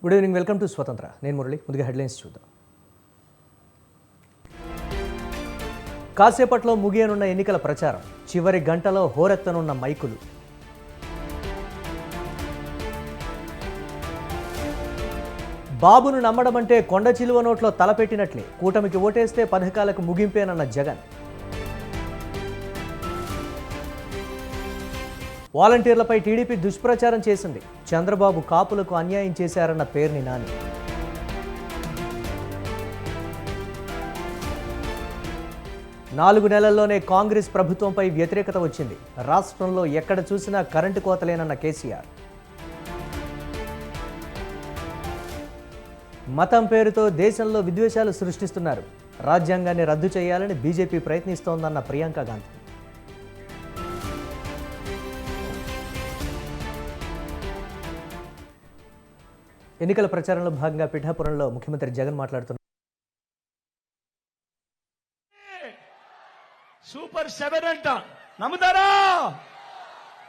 Good evening, welcome to స్వతంత్ర. నేను మురళి. ముందుగా హెడ్లైన్స్ చూద్దాం. కాసేపట్లో ముగియనున్న ఎన్నికల ప్రచారం, చివరి గంటలో హోరెత్తనున్న మైకులు. బాబును నమ్మడమంటే కొండ చిలువ నోట్లో తలపెట్టినట్లే, కూటమికి ఓటేస్తే పథకాలకు ముగింపేనన్న జగన్. వాలంటీర్లపై టీడీపీ దుష్ప్రచారం చేసింది. చంద్రబాబు కాపులకు అన్యాయం చేశారన్న పేర్ని నాని. నాలుగు నెలల్లోనే కాంగ్రెస్ ప్రభుత్వంపై వ్యతిరేకత వచ్చింది. రాష్ట్రంలో ఎక్కడ చూసినా కరెంటు కోతలేనన్న కేసీఆర్. మతం పేరుతో దేశంలో విద్వేషాలు సృష్టిస్తున్నారు. రాజ్యాంగాన్ని రద్దు చేయాలని బీజేపీ ప్రయత్నిస్తోందన్న ప్రియాంక గాంధీ. ఎన్నికల ప్రచారంలో భాగంగా పిఠాపురంలో ముఖ్యమంత్రి జగన్ మాట్లాడుతున్నారు. సూపర్ 7 అంట, నమ్ముతారా?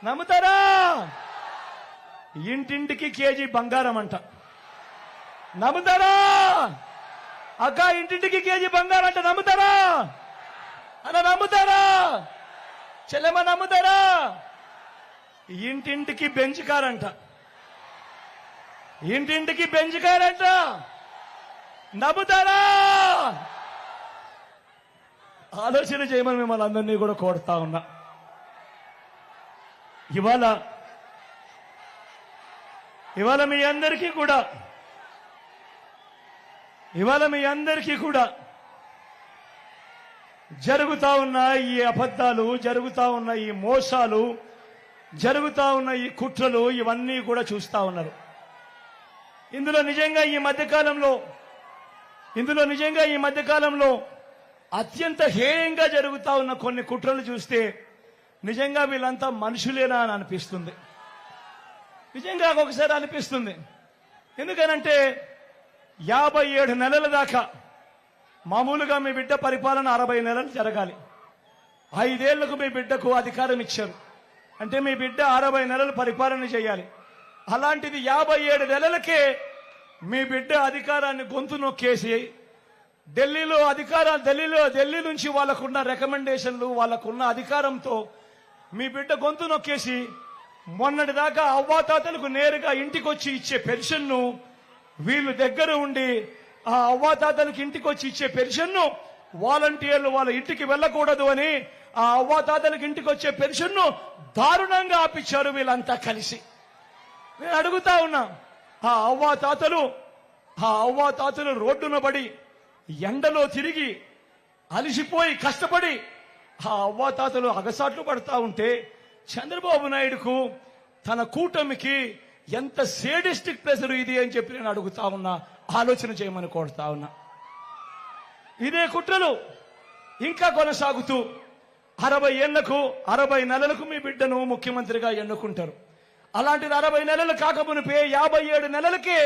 నమ్ముతారా? ఇంటింటికి కేజీ బంగారం అంట, నమ్ముతారా? అక్క ఇంటింటికి కేజీ బంగారం అంట, నమ్ముతారా? అన్న నమ్ముతారా? చెల్లెమ్మ నమ్ముతారా? ఇంటింటికి బెంచ్ కార్ అంట, ఇంటింటికి బెంచ్ కార్ అంట, నమ్ముతారా? ఆలోచన చేయమని మిమ్మల్ని అందరినీ కూడా కోరుతా ఉన్నా. ఇవాళ మీ అందరికీ కూడా జరుగుతా ఉన్న ఈ అబద్ధాలు, జరుగుతా ఉన్న ఈ మోసాలు, జరుగుతా ఉన్న ఈ కుట్రలు ఇవన్నీ కూడా చూస్తా ఉన్నారు. ఇందులో నిజంగా ఈ మధ్యకాలంలో అత్యంత హేయంగా జరుగుతా ఉన్న కొన్ని కుట్రలు చూస్తే నిజంగా వీళ్ళంతా మనుషులేనా అని అనిపిస్తుంది. నిజంగా ఒకసారి అనిపిస్తుంది. ఎందుకనంటే 57 నెలల దాకా మామూలుగా మీ బిడ్డ పరిపాలన 60 నెలలు జరగాలి. 5 ఏళ్లకు మీ బిడ్డకు అధికారం ఇచ్చారు అంటే మీ బిడ్డ 60 నెలలు పరిపాలన చేయాలి. అలాంటిది 57 నెలలకే మీ బిడ్డ అధికారాన్ని గొంతు నొక్కేసి ఢిల్లీ నుంచి వాళ్ళకున్న రికమెండేషన్లు, వాళ్ళకున్న అధికారంతో మీ బిడ్డ గొంతు నొక్కేసి మొన్నటి దాకా అవ్వాతాతలకు నేరుగా ఇంటికి వచ్చి ఇచ్చే పెన్షన్ను వీళ్ళు దగ్గర ఉండి ఆ అవ్వాతాతలకు ఇంటికి వచ్చి ఇచ్చే పెన్షన్ను వాలంటీర్లు వాళ్ళ ఇంటికి వెళ్ళకూడదు అని ఆ అవ్వాతాతలకు ఇంటికి వచ్చే పెన్షన్ను దారుణంగా ఆపించారు వీళ్ళంతా కలిసి. నేను అడుగుతా ఉన్నా, ఆ అవ్వాతాతలు రోడ్డున పడి ఎండలో తిరిగి అలిసిపోయి కష్టపడి ఆ అవ్వాతాతలు అగసాట్లు పడతా ఉంటే చంద్రబాబు నాయుడుకు తన కూటమికి ఎంత సేడిస్టిక్ ప్రెషర్ ఇది అని చెప్పి నేను అడుగుతా ఉన్నా. ఆలోచన చేయమని కోరుతా ఉన్నా. ఇదే కుట్రలు ఇంకా కొనసాగుతూ 60 నెలలకు మీ బిడ్డను ముఖ్యమంత్రిగా ఎన్నుకుంటారు. అలాంటిది 60 నెలలు కాకమునిపే 57 నెలలకే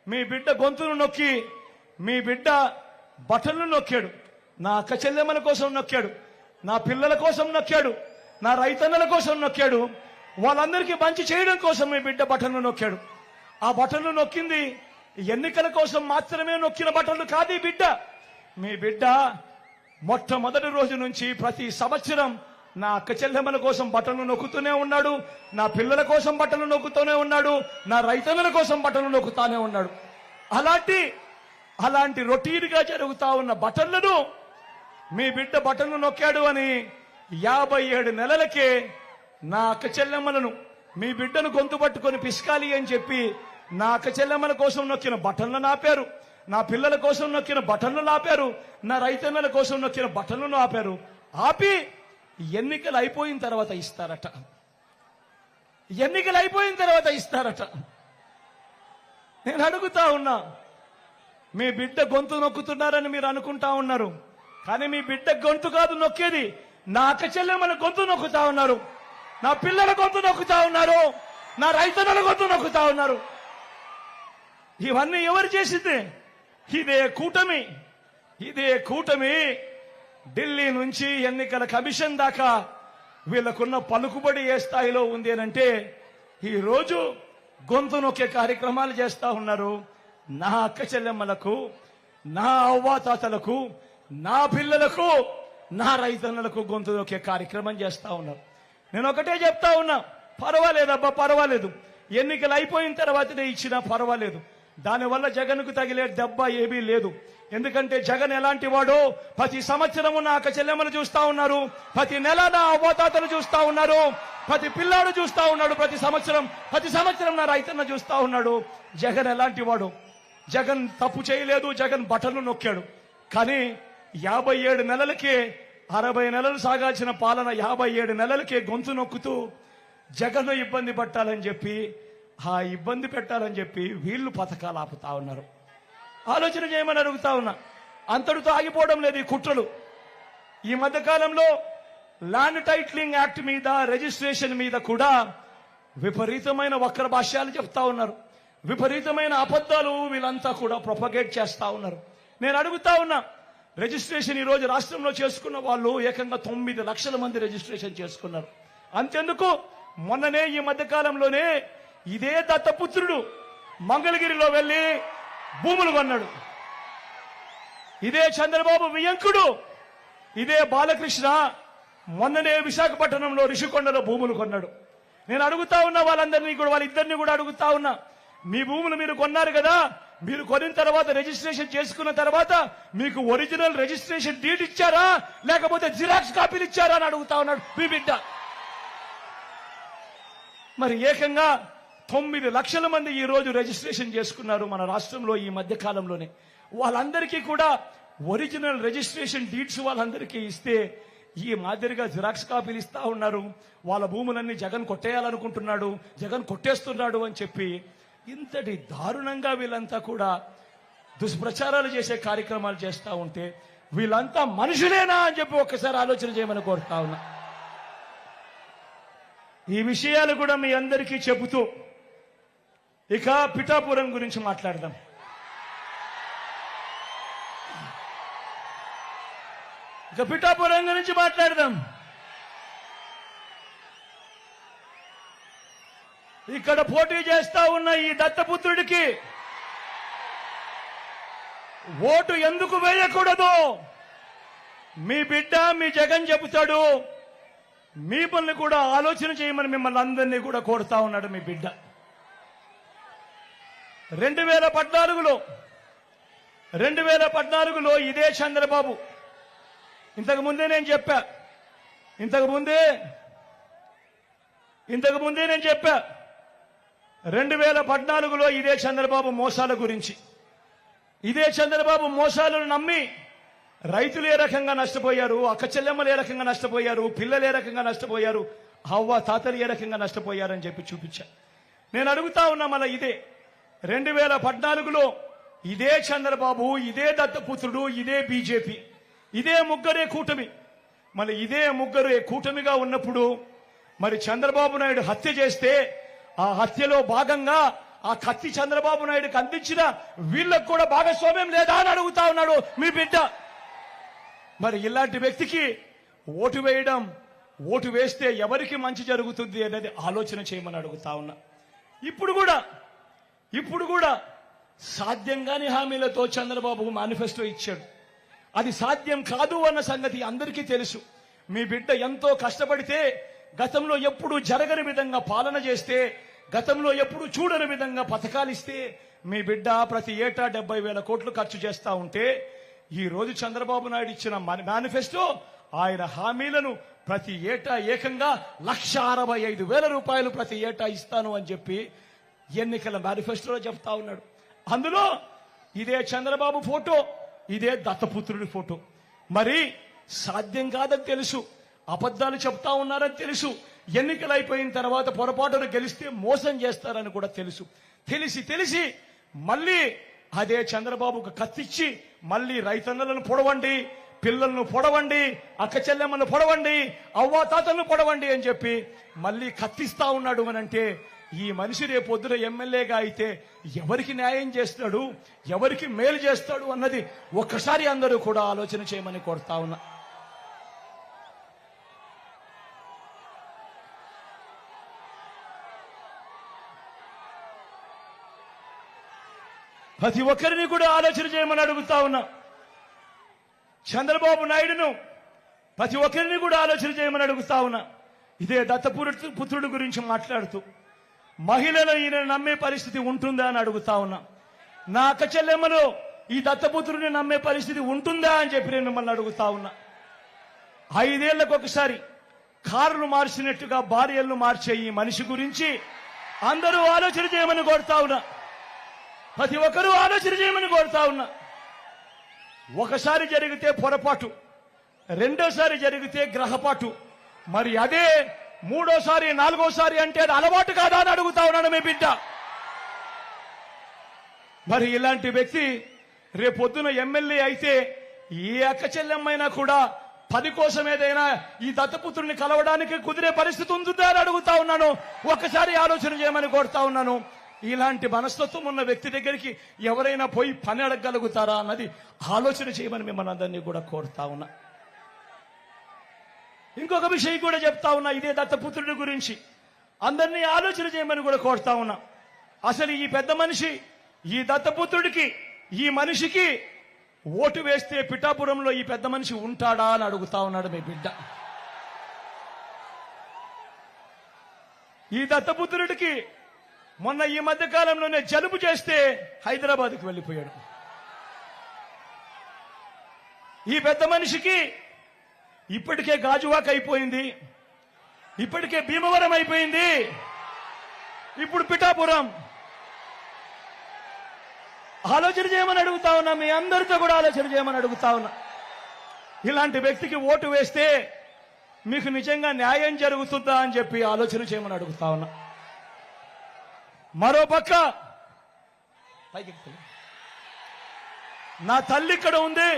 మీ బిడ్డ గొంతును నొక్కి మీ బిడ్డ బటన్లు నొక్కాడు. నా అక్క చెల్లెమ్మల కోసం నొక్కాడు, నా పిల్లల కోసం నొక్కాడు, నా రైతన్నల కోసం నొక్కాడు, వాళ్ళందరికీ మంచి చేయడం కోసం మీ బిడ్డ బటన్లు నొక్కాడు. ఆ బటన్లు నొక్కింది ఎన్నికల కోసం మాత్రమే నొక్కిన బటన్లు కాదు. ఈ బిడ్డ, మీ బిడ్డ మొట్టమొదటి రోజు నుంచి ప్రతి సంవత్సరం నా అక్క చెల్లెమ్మల కోసం బటన్లు నొక్కుతూనే ఉన్నాడు, నా పిల్లల కోసం బటన్లు నొక్కుతూనే ఉన్నాడు, నా రైతన్నల కోసం బటన్లు నొక్కుతానే ఉన్నాడు. అలాంటి రొటీన్గా జరుగుతా ఉన్న బటన్లను మీ బిడ్డ బటన్లు నొక్కాడు అని 57 నెలలకే నా అక్క చెల్లెమ్మలను మీ బిడ్డను గొంతు పట్టుకొని పిసకాలి అని చెప్పి నా అక్క చెల్లెమ్మల కోసం నొక్కిన బటన్లను ఆపారు, నా పిల్లల కోసం నొక్కిన బటన్లను ఆపారు, నా రైతన్నల కోసం నొక్కిన బటన్లను ఆపారు. ఆపి ఎన్నికలు అయిపోయిన తర్వాత ఇస్తారట. నేను అడుగుతా ఉన్నా, మీ బిడ్డ గొంతు నొక్కుతున్నారని మీరు అనుకుంటా ఉన్నారు, కానీ మీ బిడ్డ గొంతు కాదు నొక్కేది, నా అక్క చెల్లెమ్మల గొంతు నొక్కుతా ఉన్నారు, నా పిల్లల గొంతు నొక్కుతా ఉన్నారు, నా రైతన్నల గొంతు నొక్కుతా ఉన్నారు. ఇవన్నీ ఎవరు చేసింది? ఇదే కూటమి ఢిల్లీ నుంచి ఎన్నికల కమిషన్ దాకా వీళ్ళకున్న పలుకుబడి ఏ స్థాయిలో ఉంది అంటే ఈ రోజు గొంతు నొక్కే కార్యక్రమాలు చేస్తా ఉన్నారు. నా అక్క చెల్లెమ్మలకు, నా అవ్వాతాతలకు, నా పిల్లలకు, నా రైతన్నలకు గొంతు నొక్కే కార్యక్రమం చేస్తా ఉన్నారు. నేను ఒకటే చెప్తా ఉన్నా, పర్వాలేదబ్బా, పర్వాలేదు, ఎన్నికలు అయిపోయిన తర్వాతనే ఇచ్చినా పర్వాలేదు. దానివల్ల జగన్కు తగిలే దెబ్బ ఏమీ లేదు. ఎందుకంటే జగన్ ఎలాంటి వాడో ప్రతి సంవత్సరము నా అక్క చెల్లెమ్మలు చూస్తా ఉన్నారు, ప్రతి నెల నా అవ్వాతాతలు చూస్తా ఉన్నారు, ప్రతి పిల్లాడు చూస్తా ఉన్నాడు, ప్రతి సంవత్సరం నా రైతన్న చూస్తా ఉన్నాడు. జగన్ ఎలాంటి వాడు? జగన్ తప్పు చేయలేదు, జగన్ బటన్లు నొక్కాడు. కానీ 57 నెలలకే 60 నెలలు సాగాల్సిన పాలన 57 నెలలకే గొంతు నొక్కుతూ జగన్ ఇబ్బంది పట్టాలని చెప్పి, ఆ ఇబ్బంది పెట్టాలని చెప్పి వీళ్ళు పథకాలు ఆపుతా ఉన్నారు. ఆలోచన చేయమని అడుగుతా ఉన్నా. అంతటితో ఆగిపోవడం లేదు ఈ కుట్రలు. ఈ మధ్య కాలంలో ల్యాండ్ టైటిలింగ్ యాక్ట్ మీద, రిజిస్ట్రేషన్ మీద కూడా విపరీతమైన వక్ర భాష్యాలు చెప్తా ఉన్నారు. విపరీతమైన అబద్ధాలు వీళ్ళంతా కూడా ప్రొపగేట్ చేస్తా ఉన్నారు. నేను అడుగుతా ఉన్నా, రిజిస్ట్రేషన్ ఈ రోజు రాష్ట్రంలో చేసుకున్న వాళ్ళు ఏకంగా 9 లక్షల మంది రిజిస్ట్రేషన్ చేసుకున్నారు. అంతెందుకు, మొన్ననే ఈ మధ్య కాలంలోనే ఇదే దత్తపుత్రుడు మంగళగిరిలో వెళ్లి భూములు కొన్నాడు. ఇదే చంద్రబాబు వియంకుడు, ఇదే బాలకృష్ణ మొన్ననే విశాఖపట్నంలో రిషికొండలో భూములు కొన్నాడు. నేను అడుగుతా ఉన్నా వాళ్ళందరినీ కూడా, వాళ్ళిద్దరినీ కూడా అడుగుతా ఉన్నా, మీ భూములు మీరు కొన్నారు కదా, మీరు కొనిన తర్వాత రిజిస్ట్రేషన్ చేసుకున్న తర్వాత మీకు ఒరిజినల్ రిజిస్ట్రేషన్ డీడ్ ఇచ్చారా, లేకపోతే జిరాక్స్ కాపీలు ఇచ్చారా అని అడుగుతా ఉన్నాడు మీ బిడ్డ. మరి ఏకంగా 9 లక్షల మంది ఈ రోజు రిజిస్ట్రేషన్ చేసుకున్నారు మన రాష్ట్రంలో ఈ మధ్య కాలంలోనే. వాళ్ళందరికీ కూడా ఒరిజినల్ రిజిస్ట్రేషన్ డీడ్స్ వాళ్ళందరికీ ఇస్తే ఈ మాదిరిగా జిరాక్స్ కాపీలు ఇస్తా ఉన్నారు. వాళ్ళ భూములన్నీ జగన్ కొట్టేయాలనుకుంటున్నాడు, జగన్ కొట్టేస్తున్నాడు అని చెప్పి ఇంతటి దారుణంగా వీళ్ళంతా కూడా దుష్ప్రచారాలు చేసే కార్యక్రమాలు చేస్తా ఉంటే వీళ్ళంతా మనుషులేనా అని చెప్పి ఒక్కసారి ఆలోచన చేయమని కోరుతా ఉన్నా. ఈ విషయాలు కూడా మీ అందరికీ చెబుతూ ఇక పిఠాపురం గురించి మాట్లాడదాం. పిఠాపురం గురించి మాట్లాడదాం. ఇక్కడ పోటీ చేస్తా ఉన్న ఈ దత్తపుత్రుడికి ఓటు ఎందుకు వేయకూడదు మీ బిడ్డ, మీ జగన్ చెబుతాడు. మిమ్మల్ని కూడా ఆలోచన చేయమని మిమ్మల్ని అందరినీ కూడా కోరుతా ఉన్నాడు మీ బిడ్డ. 2014లో ఇదే చంద్రబాబు, ఇంతకు ముందే నేను చెప్పా 2014లో ఇదే చంద్రబాబు మోసాల గురించి, ఇదే చంద్రబాబు మోసాలను నమ్మి రైతులు ఏ రకంగా నష్టపోయారు, అక్క చెల్లెమ్మలు ఏ రకంగా నష్టపోయారు, పిల్లలు ఏ రకంగా నష్టపోయారు, అవ్వ తాతలు ఏ రకంగా నష్టపోయారని చెప్పి చూపించా. నేను అడుగుతా ఉన్నా, మళ్ళీ ఇదే 2014లో ఇదే చంద్రబాబు, ఇదే దత్తపుత్రుడు, ఇదే బీజేపీ, ఇదే ముగ్గురే కూటమి. మళ్ళీ ఇదే ముగ్గురే కూటమిగా ఉన్నప్పుడు మరి చంద్రబాబు నాయుడు హత్య చేస్తే ఆ హత్యలో భాగంగా ఆ కత్తి చంద్రబాబు నాయుడుకి అందించిన వీళ్ళకు కూడా భాగస్వామ్యం లేదా అని అడుగుతా ఉన్నాడు మీ బిడ్డ. మరి ఇలాంటి వ్యక్తికి ఓటు వేస్తే ఎవరికి మంచి జరుగుతుంది అనేది ఆలోచన చేయమని అడుగుతా ఉన్నా. ఇప్పుడు కూడా సాధ్యం కాని హామీలతో చంద్రబాబు మేనిఫెస్టో ఇచ్చాడు. అది సాధ్యం కాదు అన్న సంగతి అందరికీ తెలుసు. మీ బిడ్డ ఎంతో కష్టపడితే, గతంలో ఎప్పుడు జరగని విధంగా పాలన చేస్తే, గతంలో ఎప్పుడు చూడని విధంగా పథకాలు ఇస్తే మీ బిడ్డ ప్రతి ఏటా 70,000 కోట్లు ఖర్చు చేస్తా ఉంటే, ఈ రోజు చంద్రబాబు నాయుడు ఇచ్చిన మేనిఫెస్టో ఆయన హామీలను ప్రతి ఏటా ఏకంగా 1,65,000 రూపాయలు ప్రతి ఏటా ఇస్తాను అని చెప్పి ఎన్నికల మేనిఫెస్టోలో చెప్తా ఉన్నాడు. అందులో ఇదే చంద్రబాబు ఫోటో, ఇదే దత్తపుత్రుడి ఫోటో. మరి సాధ్యం కాదని తెలుసు, అబద్ధాలు చెప్తా ఉన్నారని తెలుసు, ఎన్నికలు అయిపోయిన తర్వాత పొరపాటును గెలిస్తే మోసం చేస్తారని కూడా తెలుసు. తెలిసి మళ్ళీ అదే చంద్రబాబుకు కత్తిచ్చి మళ్ళీ రైతన్నలను పొడవండి, పిల్లలను పొడవండి, అక్క చెల్లెమ్మలను పొడవండి, అవ్వాతాతలను పొడవండి అని చెప్పి మళ్ళీ కత్తిస్తా ఉన్నాడు అని అంటే, ఈ మనిషి రేపొద్దున ఎమ్మెల్యేగా అయితే ఎవరికి న్యాయం చేస్తాడు, ఎవరికి మేలు చేస్తాడు అన్నది ఒక్కసారి అందరూ కూడా ఆలోచన చేయమని కోరుతా ఉన్నా. ప్రతి ఒక్కరిని కూడా ఆలోచన చేయమని అడుగుతా ఉన్నా. చంద్రబాబు నాయుడును ప్రతి ఒక్కరిని కూడా ఆలోచన చేయమని అడుగుతా ఉన్నా. ఇదే దత్తపుత్రుడి గురించి మాట్లాడుతూ మహిళలు ఈయన నమ్మే పరిస్థితి ఉంటుందా అని అడుగుతా ఉన్నా. నా అక్క చెల్లెమ్మలు ఈ దత్తపుత్రుడిని నమ్మే పరిస్థితి ఉంటుందా అని చెప్పి నేను మిమ్మల్ని అడుగుతా ఉన్నా. 5 ఏళ్లకు ఒకసారి కారులు మార్చినట్టుగా భార్యలను మార్చే ఈ మనిషి గురించి అందరూ ఆలోచన చేయమని కోరుతా ఉన్నా. ప్రతి ఒక్కరూ ఆలోచన చేయమని కోరుతా ఉన్నా. ఒకసారి జరిగితే పొరపాటు, రెండోసారి జరిగితే గ్రహపాటు, మరి అదే మూడోసారి నాలుగోసారి అంటే అది అలవాటు కాదా అని అడుగుతా ఉన్నాను మీ బిడ్డ. మరి ఇలాంటి వ్యక్తి రేపొద్దున ఎమ్మెల్యే అయితే ఏ అక్క చెల్లెమ్మైనా కూడా 10 కోసం ఏదైనా ఈ దత్తపుత్రుని కలవడానికి కుదిరే పరిస్థితి ఉంటుందా అని అడుగుతా ఉన్నాను. ఒక్కసారి ఆలోచన చేయమని కోరుతా ఉన్నాను. ఇలాంటి మనస్తత్వం ఉన్న వ్యక్తి దగ్గరికి ఎవరైనా పోయి పని అడగగలుగుతారా అన్నది ఆలోచన చేయమని మిమ్మల్ని అందరినీ కూడా కోరుతా ఉన్నా. ఇంకొక విషయం కూడా చెప్తా ఉన్నా. ఇదే దత్తపుత్రుడి గురించి అందరినీ ఆలోచన చేయమని కూడా కోరుతా ఉన్నా. అసలు ఈ పెద్ద మనిషి, ఈ దత్తపుత్రుడికి, ఈ మనిషికి ఓటు వేస్తే పిఠాపురంలో ఈ పెద్ద మనిషి ఉంటాడా అని అడుగుతా ఉన్నాడు మీ బిడ్డ. ఈ దత్తపుత్రుడికి మొన్న ఈ మధ్య కాలంలోనే జలుబు చేస్తే హైదరాబాద్కి వెళ్ళిపోయాడు. ఈ పెద్ద మనిషికి ఇప్పటికే గాజువాక్ అయిపోయింది, ఇప్పటికే భీమవరం అయిపోయింది, ఇప్పుడు పిఠాపురం. ఆలోచన చేయమని అడుగుతా ఉన్నా. మీ అందరితో కూడా ఆలోచన చేయమని అడుగుతా ఉన్నా. ఇలాంటి వ్యక్తికి ఓటు వేస్తే మీకు నిజంగా న్యాయం జరుగుతుందా అని చెప్పి ఆలోచన చేయమని అడుగుతా ఉన్నా. మరోపక్క నా తల్లి ఇక్కడ ఉంది.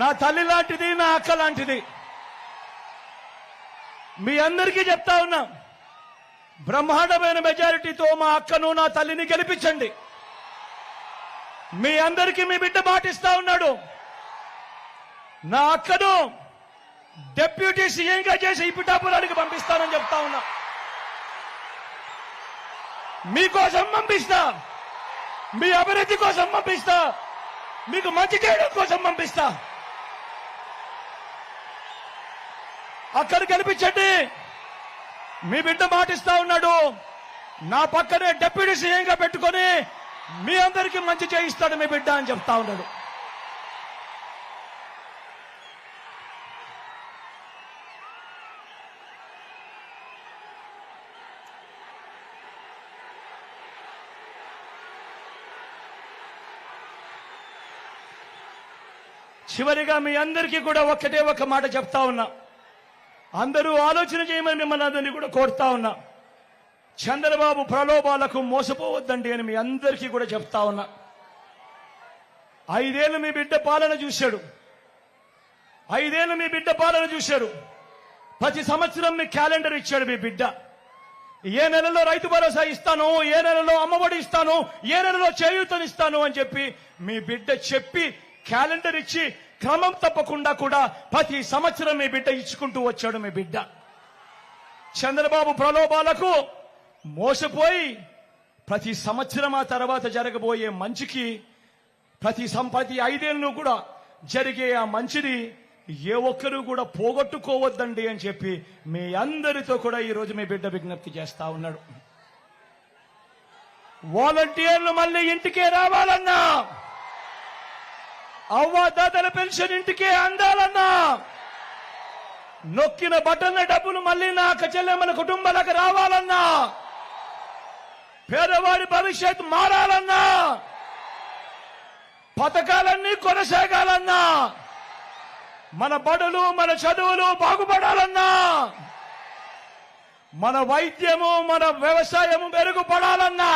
నా తల్లి లాంటిది, నా అక్క లాంటిది. మీ అందరికీ చెప్తా ఉన్నా, బ్రహ్మాండమైన మెజారిటీతో మా అక్కను, నా తల్లిని గెలిపించండి. మీ అందరికీ మీ బిడ్డ మాటిస్తా ఉన్నాడు. నా అక్కను డిప్యూటీ సీఎంగా చేసి ఈ పిఠాపురానికి పంపిస్తానని చెప్తా ఉన్నా. మీకోసం పంపిస్తా, మీ అభివృద్ధి కోసం పంపిస్తా, మీకు మంచి చేయడం కోసం పంపిస్తా. అక్కడ గెలిపించండి. మీ బిడ్డ మాటిస్తా ఉన్నాడు. నా పక్కనే డిప్యూటీ సీఎంగా పెట్టుకొని మీ అందరికీ మంచి చేయిస్తాడు మీ బిడ్డ అని చెప్తా ఉన్నాడు. చివరిగా మీ అందరికీ కూడా ఒక్కటే ఒక మాట చెప్తా ఉన్నా. అందరూ ఆలోచన చేయమని మిమ్మల్ని అందరినీ కూడా కోరుతా ఉన్నా. చంద్రబాబు ప్రలోభాలకు మోసపోవద్దండి అని మీ అందరికీ కూడా చెప్తా ఉన్నా. 5 ఏళ్ళు మీ బిడ్డ పాలన చూశాడు. 5 ఏళ్ళు మీ బిడ్డ పాలన చూశాడు. ప్రతి సంవత్సరం మీ క్యాలెండర్ ఇచ్చాడు మీ బిడ్డ. ఏ నెలలో రైతు భరోసా ఇస్తాను, ఏ నెలలో అమ్మఒడి ఇస్తాను, ఏ నెలలో చేయూతనిస్తాను అని చెప్పి మీ బిడ్డ చెప్పి క్యాలెండర్ ఇచ్చి క్రమం తప్పకుండా కూడా ప్రతి సంవత్సరం మీ బిడ్డ ఇచ్చుకుంటూ వచ్చాడు మీ బిడ్డ. చంద్రబాబు ప్రలోభాలకు మోసపోయి ప్రతి సంవత్సరం ఆ తర్వాత జరగబోయే మంచికి ప్రతి 5 ఏళ్ళు కూడా జరిగే ఆ మంచిని ఏ ఒక్కరూ కూడా పోగొట్టుకోవద్దండి అని చెప్పి మీ అందరితో కూడా ఈ రోజు మీ బిడ్డ విజ్ఞప్తి చేస్తా ఉన్నాడు. వాలంటీర్లు మళ్ళీ ఇంటికే రావాలన్నా, అవ్వాదాతల పెన్షన్ ఇంటికే అందాలన్నా, నొక్కిన బటన్ల డబ్బులు మళ్ళీ నా అక్క చెల్లెమ్మల కుటుంబాలకు రావాలన్నా, పేదవాడి భవిష్యత్ మారాలన్నా, పథకాలన్నీ కొనసాగాలన్నా, మన బడులు మన చదువులు బాగుపడాలన్నా, మన వైద్యము మన వ్యవసాయము మెరుగుపడాలన్నా,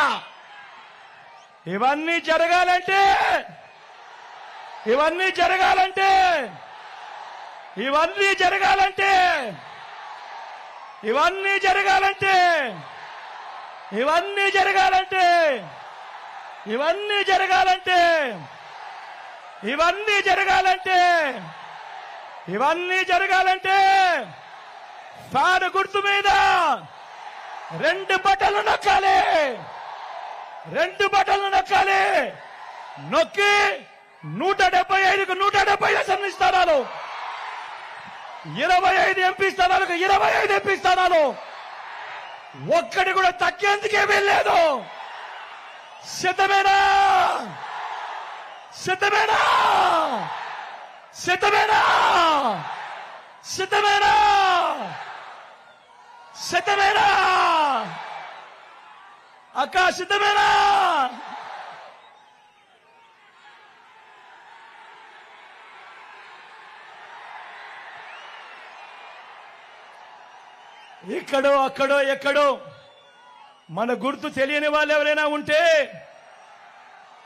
ఇవన్నీ జరగాలంటే ఇవన్నీ జరగాలంటే ఇవన్నీ జరగాలంటే ఇవన్నీ జరగాలంటే ఇవన్నీ జరగాలంటే ఇవన్నీ జరగాలంటే ఇవన్నీ జరగాలంటే ఇవన్నీ జరగాలంటే ఫ్యాన్ గుర్తు మీద 2 బటన్లు నొక్కాలి. 2 బటన్లు నొక్కాలి. నొక్కి 175కు 175 అసెంబ్లీ స్థానాలు, 25 ఎంపీ స్థానాలకు 25 ఎంపీ స్థానాలు, ఒక్కటి కూడా తగ్గేందుకే వెళ్ళలేదు. సిద్ధమేనా? సిద్ధమేనా? సిద్ధమేనా? సిద్ధమేనా? సిద్ధమేనా? అక్క సిద్ధమేనా? ఇక్కడో అక్కడో ఎక్కడో మన గుర్తు తెలియని వాళ్ళు ఎవరైనా ఉంటే,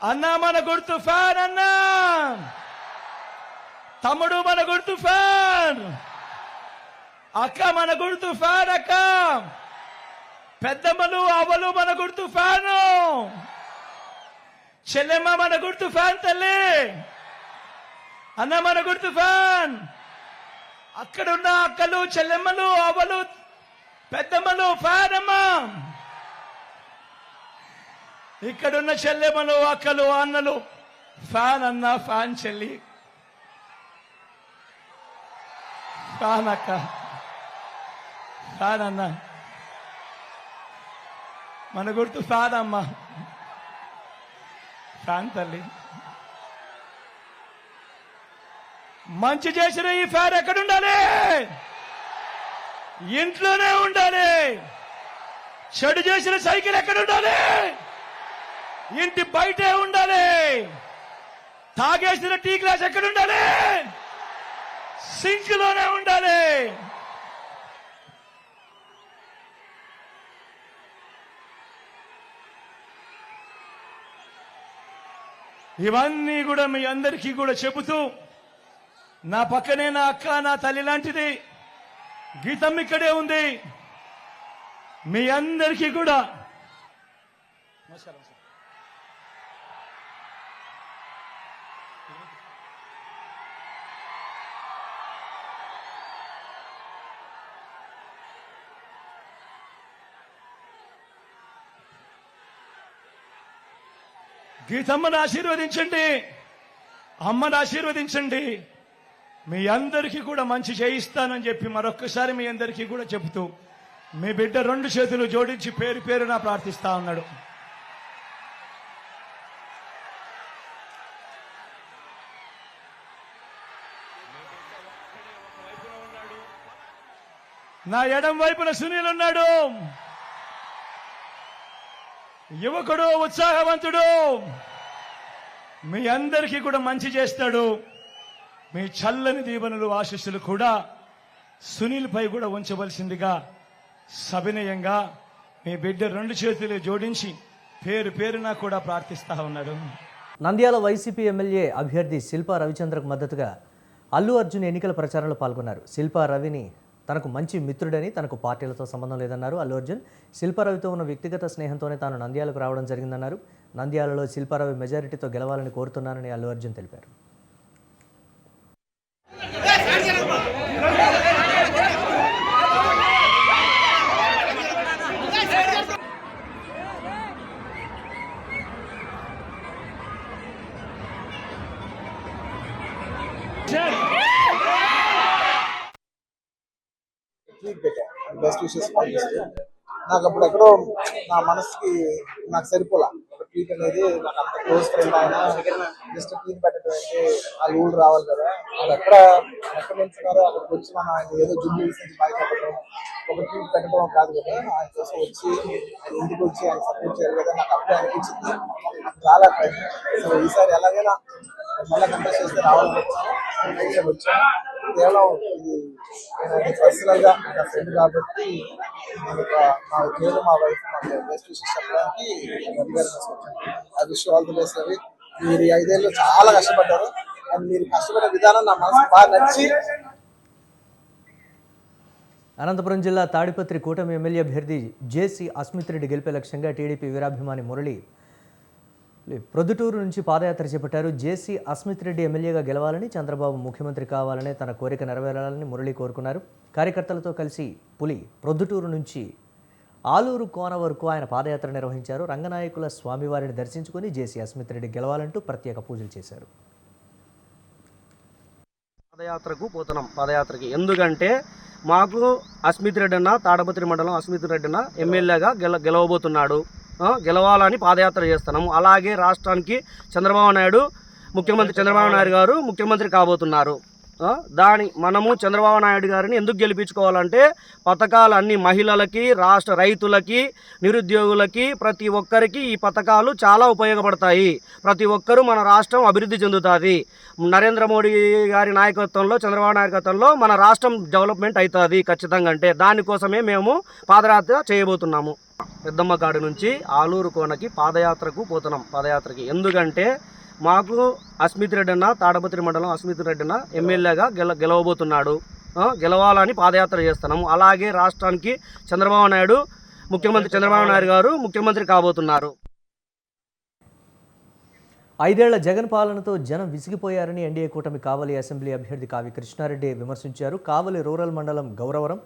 అన్నా మన గుర్తు ఫ్యాన్ అన్నా, తమ్ముడు మన గుర్తు ఫ్యాన్, అక్క మన గుర్తు ఫ్యాన్, అక్క పెద్దమ్మలు అవ్వలు మన గుర్తు ఫ్యాను, చెల్లెమ్మ మన గుర్తు ఫ్యాన్, తల్లి అన్న మన గుర్తు ఫ్యాన్. అక్కడున్న అక్కలు చెల్లెమ్మలు అవ్వలు పెద్దమ్మలు ఫ్యాన్ అమ్మా. ఇక్కడున్న చెల్లెమ్మలు అక్కలు అన్నలు ఫ్యాన్ అన్న, ఫ్యాన్ చెల్లి, ఫ్యాన్ అక్క, ఫ్యాన్ అన్న, మన గుర్తు ఫ్యాన్ అమ్మ, ఫ్యాన్ తల్లి. మంచి చేసిన ఈ ఫ్యాన్ ఎక్కడుండాలి? ఇంట్లోనే ఉండాలి. చెడు చేసిన సైకిల్ ఎక్కడుండాలి? ఇంటి బయటే ఉండాలి. తాగేసిన టీ గ్లాస్ ఎక్కడుండాలి? సింక్ లోనే ఉండాలి. ఇవన్నీ కూడా మీ అందరికీ కూడా చెబుతూ, నా పక్కనే నా అక్క, నా తల్లి లాంటిది గీతం ఇక్కడే ఉంది. మీ అందరికీ కూడా నమస్కారం. గీతమ్మను ఆశీర్వదించండి, అమ్మను ఆశీర్వదించండి. మీ అందరికీ కూడా మంచి చేయిస్తానని చెప్పి మరొక్కసారి మీ అందరికీ కూడా చెబుతూ, మీ బిడ్డ 2 చేతులు జోడించి పేరు పేరున ప్రార్థిస్తా ఉన్నాడు. నా ఎడం వైపున సునీల్ ఉన్నాడు, యువకుడు, ఉత్సాహవంతుడు. మీ అందరికీ కూడా మంచి చేస్తాడు. మీ చల్లని దీవెనలు, ఆశీస్సులు కూడా సునీల్ పై కూడా ఉంచవలసిందిగా సవినయంగా మీ బిడ్డ 2 చేతులు జోడించి పేరు పేరున కూడా ప్రార్థిస్తా ఉన్నాడు. నంద్యాల వైసీపీ ఎమ్మెల్యే అభ్యర్థి శిల్పా రవిచంద్రకు మద్దతుగా అల్లు అర్జున్ ఎన్నికల ప్రచారంలో పాల్గొన్నారు. శిల్పా రవిని తనకు మంచి మిత్రుడని, తనకు పార్టీలతో సంబంధం లేదన్నారు అల్లు అర్జున్. శిల్పా రవితో ఉన్న వ్యక్తిగత స్నేహంతోనే తాను నంద్యాలకు రావడం జరిగిందన్నారు. నంద్యాలలో శిల్పా రవి మెజారిటీతో గెలవాలని కోరుతున్నానని అల్లు అర్జున్ తెలిపారు. బెస్ట్ విషెస్ నాకు అప్పుడు ఎక్కడో నా మనసుకి నాకు సరిపోలా. ఒక ట్వీట్ అనేది నాకు అంత క్లోజ్ ఫ్రెండ్ ఆయన జస్ట్ ట్వీట్ పెట్టడం అంటే ఆ ఊళ్ళు రావాలి కదా, వాళ్ళు ఎక్కడ నిల్చున్నారో అక్కడికి వచ్చి మనం ఆయన ఏదో జుమ్ము నుంచి బయటపడడం, ఒక ట్వీట్ పెట్టడం కాదు కదా, ఆయన కోసం వచ్చి ఆయన ఇంటికి వచ్చి ఆయన సపోర్ట్ చేయాలి కదా, నాకు అప్పుడే అనిపించింది. నాకు చాలా సో ఈసారి ఎలాగైనా మళ్ళీ కంటెస్ట్ చేస్తే రావాలని వచ్చాను. కేవలం ఇది పర్సనల్ గా నా ఫ్రెండ్ కాబట్టి నేను మా వైఫ్ బెస్ట్ విషెస్ చెప్పడానికి I wish all the best. Ravi, మీరు 5 ఏళ్ళు చాలా కష్టపడ్డారు అండ్ మీరు కష్టపడే విధానం నా మనసు బాగా నచ్చి. అనంతపురం జిల్లా తాడిపత్రి కూటమి ఎమ్మెల్యే అభ్యర్థి జేసీ అస్మిత్ రెడ్డి గెలిపే లక్ష్యంగా టీడీపీ వీరాభిమాని మురళి ప్రొద్దుటూరు నుంచి పాదయాత్ర చేపట్టారు. జేసీ అస్మిత్ రెడ్డి ఎమ్మెల్యేగా గెలవాలని, చంద్రబాబు ముఖ్యమంత్రి కావాలనే తన కోరిక నెరవేరాలని మురళి కోరుకున్నారు. కార్యకర్తలతో కలిసి పులి ప్రొద్దుటూరు నుంచి ఆలూరు కోన వరకు ఆయన పాదయాత్ర నిర్వహించారు. రంగనాయకుల స్వామివారిని దర్శించుకుని జేసీ అస్మిత్ రెడ్డి గెలవాలంటూ ప్రత్యేక పూజలు చేశారు. పాదయాత్రకు పోతున్నాం. పాదయాత్రకి ఎందుకంటే మాకు అస్మిత్ రెడ్డి అన్న, తాడపత్రి మండలం అస్మిత్ రెడ్డి అన్న ఎమ్మెల్యేగా గెలవబోతున్నాడు. గెలవాలని పాదయాత్ర చేస్తున్నాము. అలాగే రాష్ట్రానికి ముఖ్యమంత్రి చంద్రబాబు నాయుడు గారు ముఖ్యమంత్రి కాబోతున్నారు. మనము చంద్రబాబు నాయుడు గారిని ఎందుకు గెలిపించుకోవాలంటే పథకాలు అన్ని మహిళలకి, రాష్ట్ర రైతులకి, నిరుద్యోగులకి, ప్రతి ఒక్కరికి ఈ పథకాలు చాలా ఉపయోగపడతాయి. ప్రతి ఒక్కరూ మన రాష్ట్రం అభివృద్ధి చెందుతుంది. నరేంద్ర మోడీ గారి నాయకత్వంలో, చంద్రబాబు నాయకత్వంలో మన రాష్ట్రం డెవలప్మెంట్ అవుతుంది ఖచ్చితంగా. అంటే దానికోసమే మేము పాదయాత్ర చేయబోతున్నాము. పెద్దమ్మ కాడి నుంచి ఆలూరు కోనకి పాదయాత్రకు పోతున్నాం. పాదయాత్రకి ఎందుకంటే మాకు అస్మిత్ రెడ్డి అన్న, తాడపత్రి మండలం అస్మిత్ రెడ్డి అన్న ఎమ్మెల్యేగా గెలవబోతున్నాడు. గెలవాలని పాదయాత్ర చేస్తున్నాము. అలాగే రాష్ట్రానికి ముఖ్యమంత్రి చంద్రబాబు నాయుడు గారు ముఖ్యమంత్రి కాబోతున్నారు. 5 ఏళ్ల జగన్ పాలనతో జనం విసిగిపోయారని ఎన్డీఏ కూటమి కావలి అసెంబ్లీ అభ్యర్థి కావి కృష్ణారెడ్డి విమర్శించారు. కావలి రూరల్ మండలం గౌరవరం,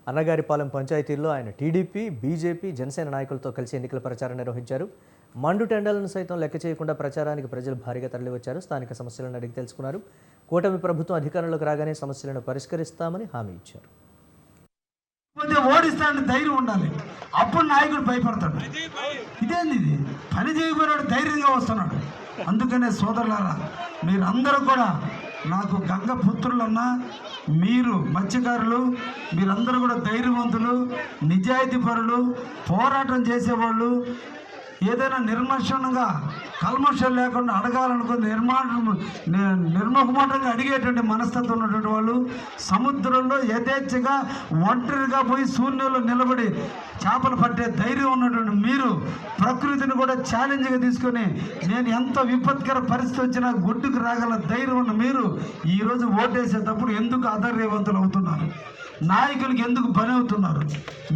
అన్నగారిపాలెం పంచాయతీల్లో ఆయన టీడీపీ, బీజేపీ, జనసేన నాయకులతో కలిసి ఎన్నికల ప్రచారం నిర్వహించారు. మండు టెండర్లను సైతం లెక్క చేయకుండా ప్రచారానికి ప్రజలు భారీగా తరలివచ్చారు. స్థానిక సమస్యలను అడిగి తెలుసుకున్నారు. కూటమి ప్రభుత్వం అధికారంలోకి రాగానే సమస్యలను పరిష్కరిస్తామని హామీ ఇచ్చారు. ఓడిస్తాడని ధైర్యం ఉండాలి. అప్పుడు నాయకుడు భయపడతాడు. ఇదేంది, ఇది పని చేయబోయాడు ధైర్యంగా వస్తున్నాడు. అందుకనే సోదరులారా, మీరందరూ కూడా నాకు గంగ పుత్రులన్నా, మీరు మత్స్యకారులు, మీరందరూ కూడా ధైర్యవంతులు, నిజాయితీ పరులు, పోరాటం చేసేవాళ్ళు, ఏదైనా నిర్మర్శనంగా కల్మషం లేకుండా అడగాలనుకుని నిర్మోహమాటంగా అడిగేటువంటి మనస్తత్వం ఉన్నటువంటి వాళ్ళు, సముద్రంలో యథేచ్ఛగా ఒంటరిగా పోయి శూన్యంలో నిలబడి చేపలు పట్టే ధైర్యం ఉన్నటువంటి మీరు, ప్రకృతిని కూడా ఛాలెంజ్గా తీసుకొని నేను ఎంత విపత్కర పరిస్థితి వచ్చినా గుడ్డుకు రాగల ధైర్యం ఉన్న మీరు ఈరోజు ఓటేసేటప్పుడు ఎందుకు అధైర్యవంతులు అవుతున్నారు? నాయకులకి ఎందుకు పని అవుతున్నారు?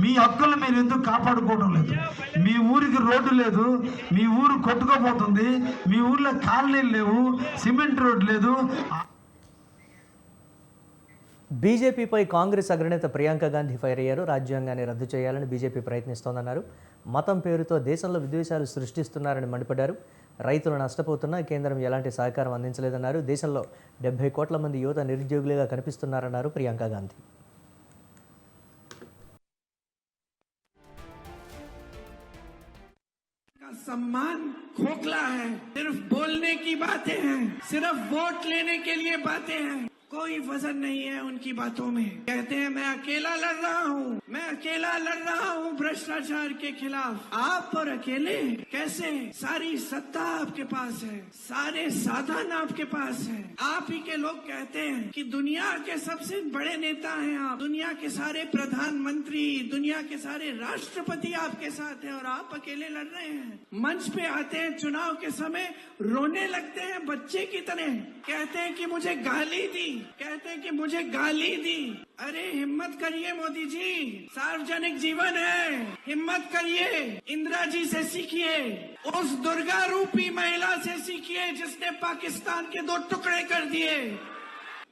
మీ హక్కులు మీరు ఎందుకు కాపాడుకోవడం లేదు? మీ ఊరికి రోడ్డు లేదు, మీ ఊరు కొట్టుకోపోతుంది, మీ ఊర్లో కాలనీలు లేవు, సిమెంట్ రోడ్ లేదు. బీజేపీపై కాంగ్రెస్ అగ్రనేత ప్రియాంక గాంధీ ఫైర్ అయ్యారు. రాజ్యాంగాన్ని రద్దు చేయాలని బీజేపీ ప్రయత్నిస్తోందన్నారు. మతం పేరుతో దేశంలో విద్వేషాలు సృష్టిస్తున్నారని మండిపడ్డారు. రైతులు నష్టపోతున్నా కేంద్రం ఎలాంటి సహకారం అందించలేదన్నారు. దేశంలో 70 కోట్ల మంది యువత నిరుద్యోగులుగా కనిపిస్తున్నారన్నారు ప్రియాంక గాంధీ. सम्मान खोखला है, सिर्फ बोलने की बातें हैं, सिर्फ वोट लेने के लिए बातें हैं, कोई वजन नहीं है उनकी बातों में। कहते हैं मैं अकेला लड़ रहा हूँ भ्रष्टाचार के खिलाफ। आप और अकेले कैसे? सारी सत्ता आपके पास है, सारे साधन आपके पास है। आप ही के लोग कहते हैं कि दुनिया के सबसे बड़े नेता हैं आप, दुनिया के सारे प्रधानमंत्री, दुनिया के सारे राष्ट्रपति आपके साथ हैं और आप अकेले लड़ रहे हैं। मंच पे आते हैं चुनाव के समय, रोने लगते हैं बच्चे की तरह, कहते हैं कि मुझे गाली दी, अरे हिम्मत करिए मोदी जी, सार्वजनिक जीवन है, हिम्मत करिए। इंदिरा जी से सीखिए, उस दुर्गा रूपी महिला से सीखिए जिसने पाकिस्तान के 2 टुकड़े कर दिए।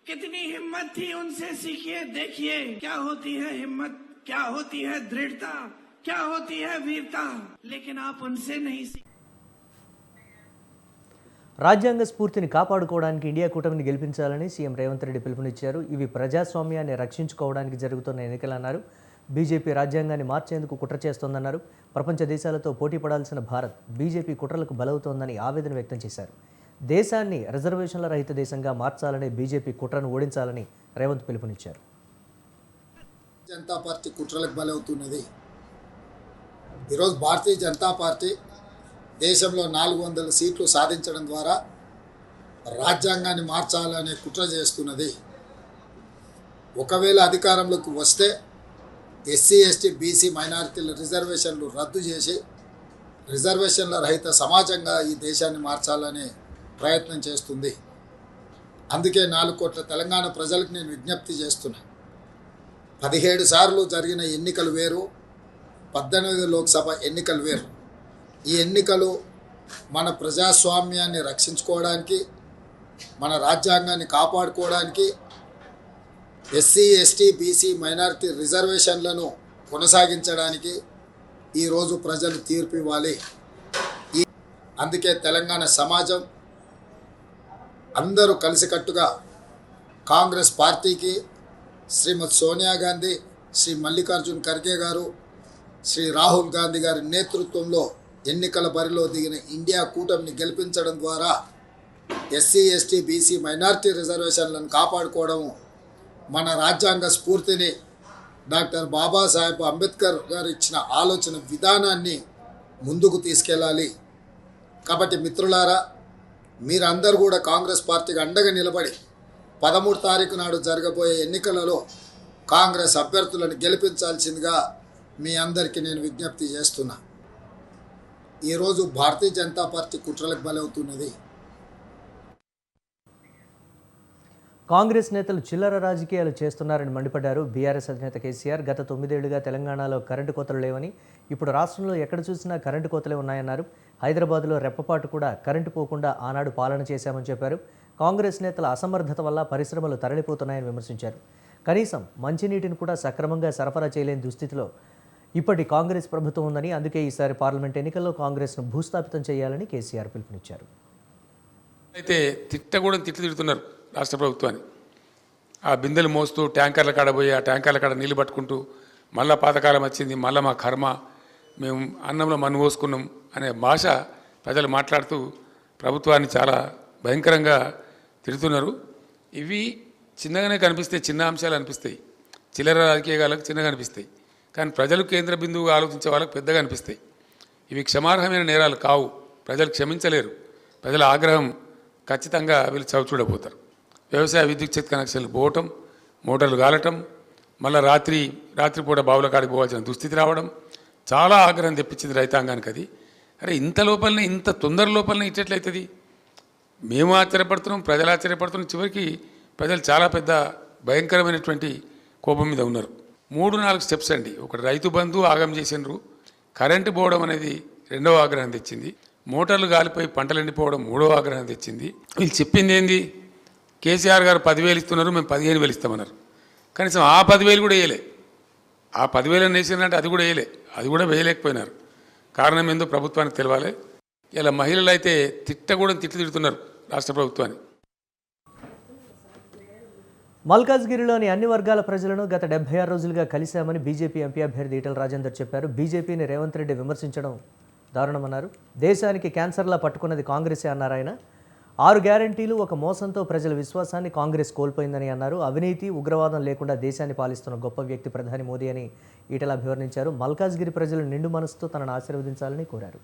कितनी हिम्मत थी, उनसे सीखिए। देखिए क्या होती है हिम्मत, क्या होती है दृढ़ता, क्या होती है वीरता, लेकिन आप उनसे नहीं सीख। రాజ్యాంగ స్ఫూర్తిని కాపాడుకోవడానికి ఇండియా కూటమిని గెలిపించాలని సీఎం రేవంత్ రెడ్డి పిలుపునిచ్చారు. ఇవి ప్రజాస్వామ్యాన్ని రక్షించుకోవడానికి జరుగుతున్న ఎన్నికలన్నారు. బీజేపీ రాజ్యాంగాన్ని మార్చేందుకు కుట్ర చేస్తోందన్నారు. ప్రపంచ దేశాలతో పోటీ పడాల్సిన భారత్ బీజేపీ కుట్రలకు బలవుతోందని ఆవేదన వ్యక్తం చేశారు. దేశాన్ని రిజర్వేషన్ల రహిత దేశంగా మార్చాలని బీజేపీ కుట్రను ఓడించాలని రేవంత్ పిలుపునిచ్చారు. జనతా పార్టీ కుట్రలకు బలవుతున్నది. ఈరోజు భారతీయ జనతా పార్టీ దేశంలో 400 సీట్లు సాధించడం ద్వారా రాజ్యాంగాన్ని మార్చాలనే కుట్ర చేస్తున్నది. ఒకవేళ అధికారంలోకి వస్తే ఎస్సీ, ఎస్టీ, బీసీ, మైనారిటీల రిజర్వేషన్లు రద్దు చేసి రిజర్వేషన్ల రహిత సమాజంగా ఈ దేశాన్ని మార్చాలనే ప్రయత్నం చేస్తుంది. అందుకే 4 కోట్ల తెలంగాణ ప్రజలకు నేను విజ్ఞప్తి చేస్తున్నా. 17 సార్లు జరిగిన ఎన్నికలు వేరు, 18 లోక్సభ ఎన్నికలు వేరు. ఈ ఎన్నికలు మన ప్రజాస్వామ్యాన్ని రక్షించుకోవడానికి, మన రాజ్యాంగాన్ని కాపాడుకోవడానికి, ఎస్సీ, ఎస్టీ, బీసీ, మైనారిటీ రిజర్వేషన్లను కొనసాగించడానికి, ఈరోజు ప్రజలు తీర్పు ఇవ్వాలి. అందుకే తెలంగాణ సమాజం అందరూ కలిసికట్టుగా కాంగ్రెస్ పార్టీకి శ్రీమతి సోనియా గాంధీ, శ్రీ మల్లికార్జున్ ఖర్గే గారు, శ్రీ రాహుల్ గాంధీ గారి నేతృత్వంలో ఎన్నికల బరిలో దిగిన ఇండియా కూటమిని గెలిపించడం ద్వారా ఎస్సీ ఎస్టీ బీసీ మైనారిటీ రిజర్వేషన్లను కాపాడుకోవడం, మన రాజ్యాంగ స్ఫూర్తిని డాక్టర్ బాబాసాహెబ్ అంబేద్కర్ గారు ఇచ్చిన ఆలోచన విధానాన్ని ముందుకు తీసుకెళ్ళాలి. కాబట్టి మిత్రులారా, మీరందరూ కూడా కాంగ్రెస్ పార్టీకి అండగా నిలబడి 13 తారీఖు నాడు జరగబోయే ఎన్నికలలో కాంగ్రెస్ అభ్యర్థులను గెలిపించాల్సిందిగా మీ అందరికీ నేను విజ్ఞప్తి చేస్తున్నా. ఈరోజు భారతీయ జనతా పార్టీ కుట్రలకు బలవుతున్నది. కాంగ్రెస్ నేతలు చిల్లర రాజకీయాలు చేస్తున్నారని మండిపడ్డారు బీఆర్ఎస్ అధినేత కేసీఆర్. గత 9 ఏళ్లుగా తెలంగాణలో కరెంటు కోతలు లేవని, ఇప్పుడు రాష్ట్రంలో ఎక్కడ చూసినా కరెంటు కోతలే ఉన్నాయన్నారు. హైదరాబాద్లో రెప్పపాటు కూడా కరెంటు పోకుండా ఆనాడు పాలన చేశామని చెప్పారు. కాంగ్రెస్ నేతల అసమర్థత వల్ల పరిశ్రమలు తరలిపోతున్నాయని విమర్శించారు. కనీసం మంచినీటిని కూడా సక్రమంగా సరఫరా చేయలేని దుస్థితిలో ఇప్పటి కాంగ్రెస్ ప్రభుత్వం ఉందని, అందుకే ఈసారి పార్లమెంట్ ఎన్నికల్లో కాంగ్రెస్ను భూస్థాపితం చేయాలని కేసీఆర్ పిలుపునిచ్చారు. అయితే తిడుతున్నారు రాష్ట్ర ప్రభుత్వాన్ని. ఆ బిందెలు మోస్తూ ట్యాంకర్ల కాడ పోయి ఆ ట్యాంకర్ల కాడ నీళ్ళు పట్టుకుంటూ మళ్ళా పాతకాలం వచ్చింది, మళ్ళీ మా కర్మ, మేము అన్నంలో మన్ను పోసుకున్నాం అనే భాష ప్రజలు మాట్లాడుతూ ప్రభుత్వాన్ని చాలా భయంకరంగా తిడుతున్నారు. ఇవి చిన్నగానే కనిపిస్తాయి, చిన్న అంశాలు అనిపిస్తాయి, చిల్లర రాజకీయాలకు చిన్నగా అనిపిస్తాయి. కానీ ప్రజలు కేంద్ర బిందువుగా ఆలోచించే వాళ్ళకి పెద్దగా అనిపిస్తాయి. ఇవి క్షమార్హమైన నేరాలు కావు, ప్రజలు క్షమించలేరు. ప్రజల ఆగ్రహం ఖచ్చితంగా వీళ్ళు చవిచూడబోతారు. వ్యవసాయ విద్యుత్ కనెక్షన్లు పోవటం, మోటార్లు కాలటం, మళ్ళీ రాత్రిపూట బావుల కాడికి పోవాల్సిన దుస్థితి రావడం చాలా ఆగ్రహం తెప్పించింది రైతాంగానికి. అది అరే ఇంత లోపలనే, ఇంత తొందర లోపలనే ఇట్లయితుంది. మేము ఆశ్చర్యపడుతున్నాం, ప్రజలు ఆశ్చర్యపడుతున్నాం. చివరికి ప్రజలు చాలా పెద్ద భయంకరమైనటువంటి కోపం మీద ఉన్నారు. 3-4 స్టెప్స్ అండి. ఒకటి రైతు బంధు ఆగం చేసినారు, కరెంటు పోవడం అనేది రెండవ ఆగ్రహం తెచ్చింది, మోటార్లు గాలిపోయి పంటలు ఎండిపోవడం మూడవ ఆగ్రహం తెచ్చింది. వీళ్ళు చెప్పింది ఏంది, కేసీఆర్ గారు 10,000 ఇస్తున్నారు, మేము 15,000 ఇస్తామన్నారు. కనీసం ఆ 10,000 కూడా వేయలే. ఆ 10,000 వేసినారంటే అది కూడా వేయలే, అది కూడా వేయలేకపోయినారు. కారణం ఏందో ప్రభుత్వానికి తెలవాలి. ఇలా మహిళలు అయితే తిడుతున్నారు రాష్ట్ర ప్రభుత్వాన్ని. మల్కాజ్గిరిలోని అన్ని వర్గాల ప్రజలను గత 76 రోజులుగా కలిశామని బీజేపీ ఎంపీ అభ్యర్థి ఈటెల రాజేందర్ చెప్పారు. బీజేపీని రేవంత్ రెడ్డి విమర్శించడం దారుణమన్నారు. దేశానికి క్యాన్సర్లా పట్టుకున్నది కాంగ్రెసే అన్నారు ఆయన. 6 గ్యారంటీలు ఒక మోసంతో ప్రజల విశ్వాసాన్ని కాంగ్రెస్ కోల్పోయిందని అన్నారు. అవినీతి, ఉగ్రవాదం లేకుండా దేశాన్ని పాలిస్తున్న గొప్ప వ్యక్తి ప్రధాని మోదీ అని ఈటెల అభివర్ణించారు. మల్కాజ్గిరి ప్రజలు నిండు మనసుతో తనను ఆశీర్వదించాలని కోరారు.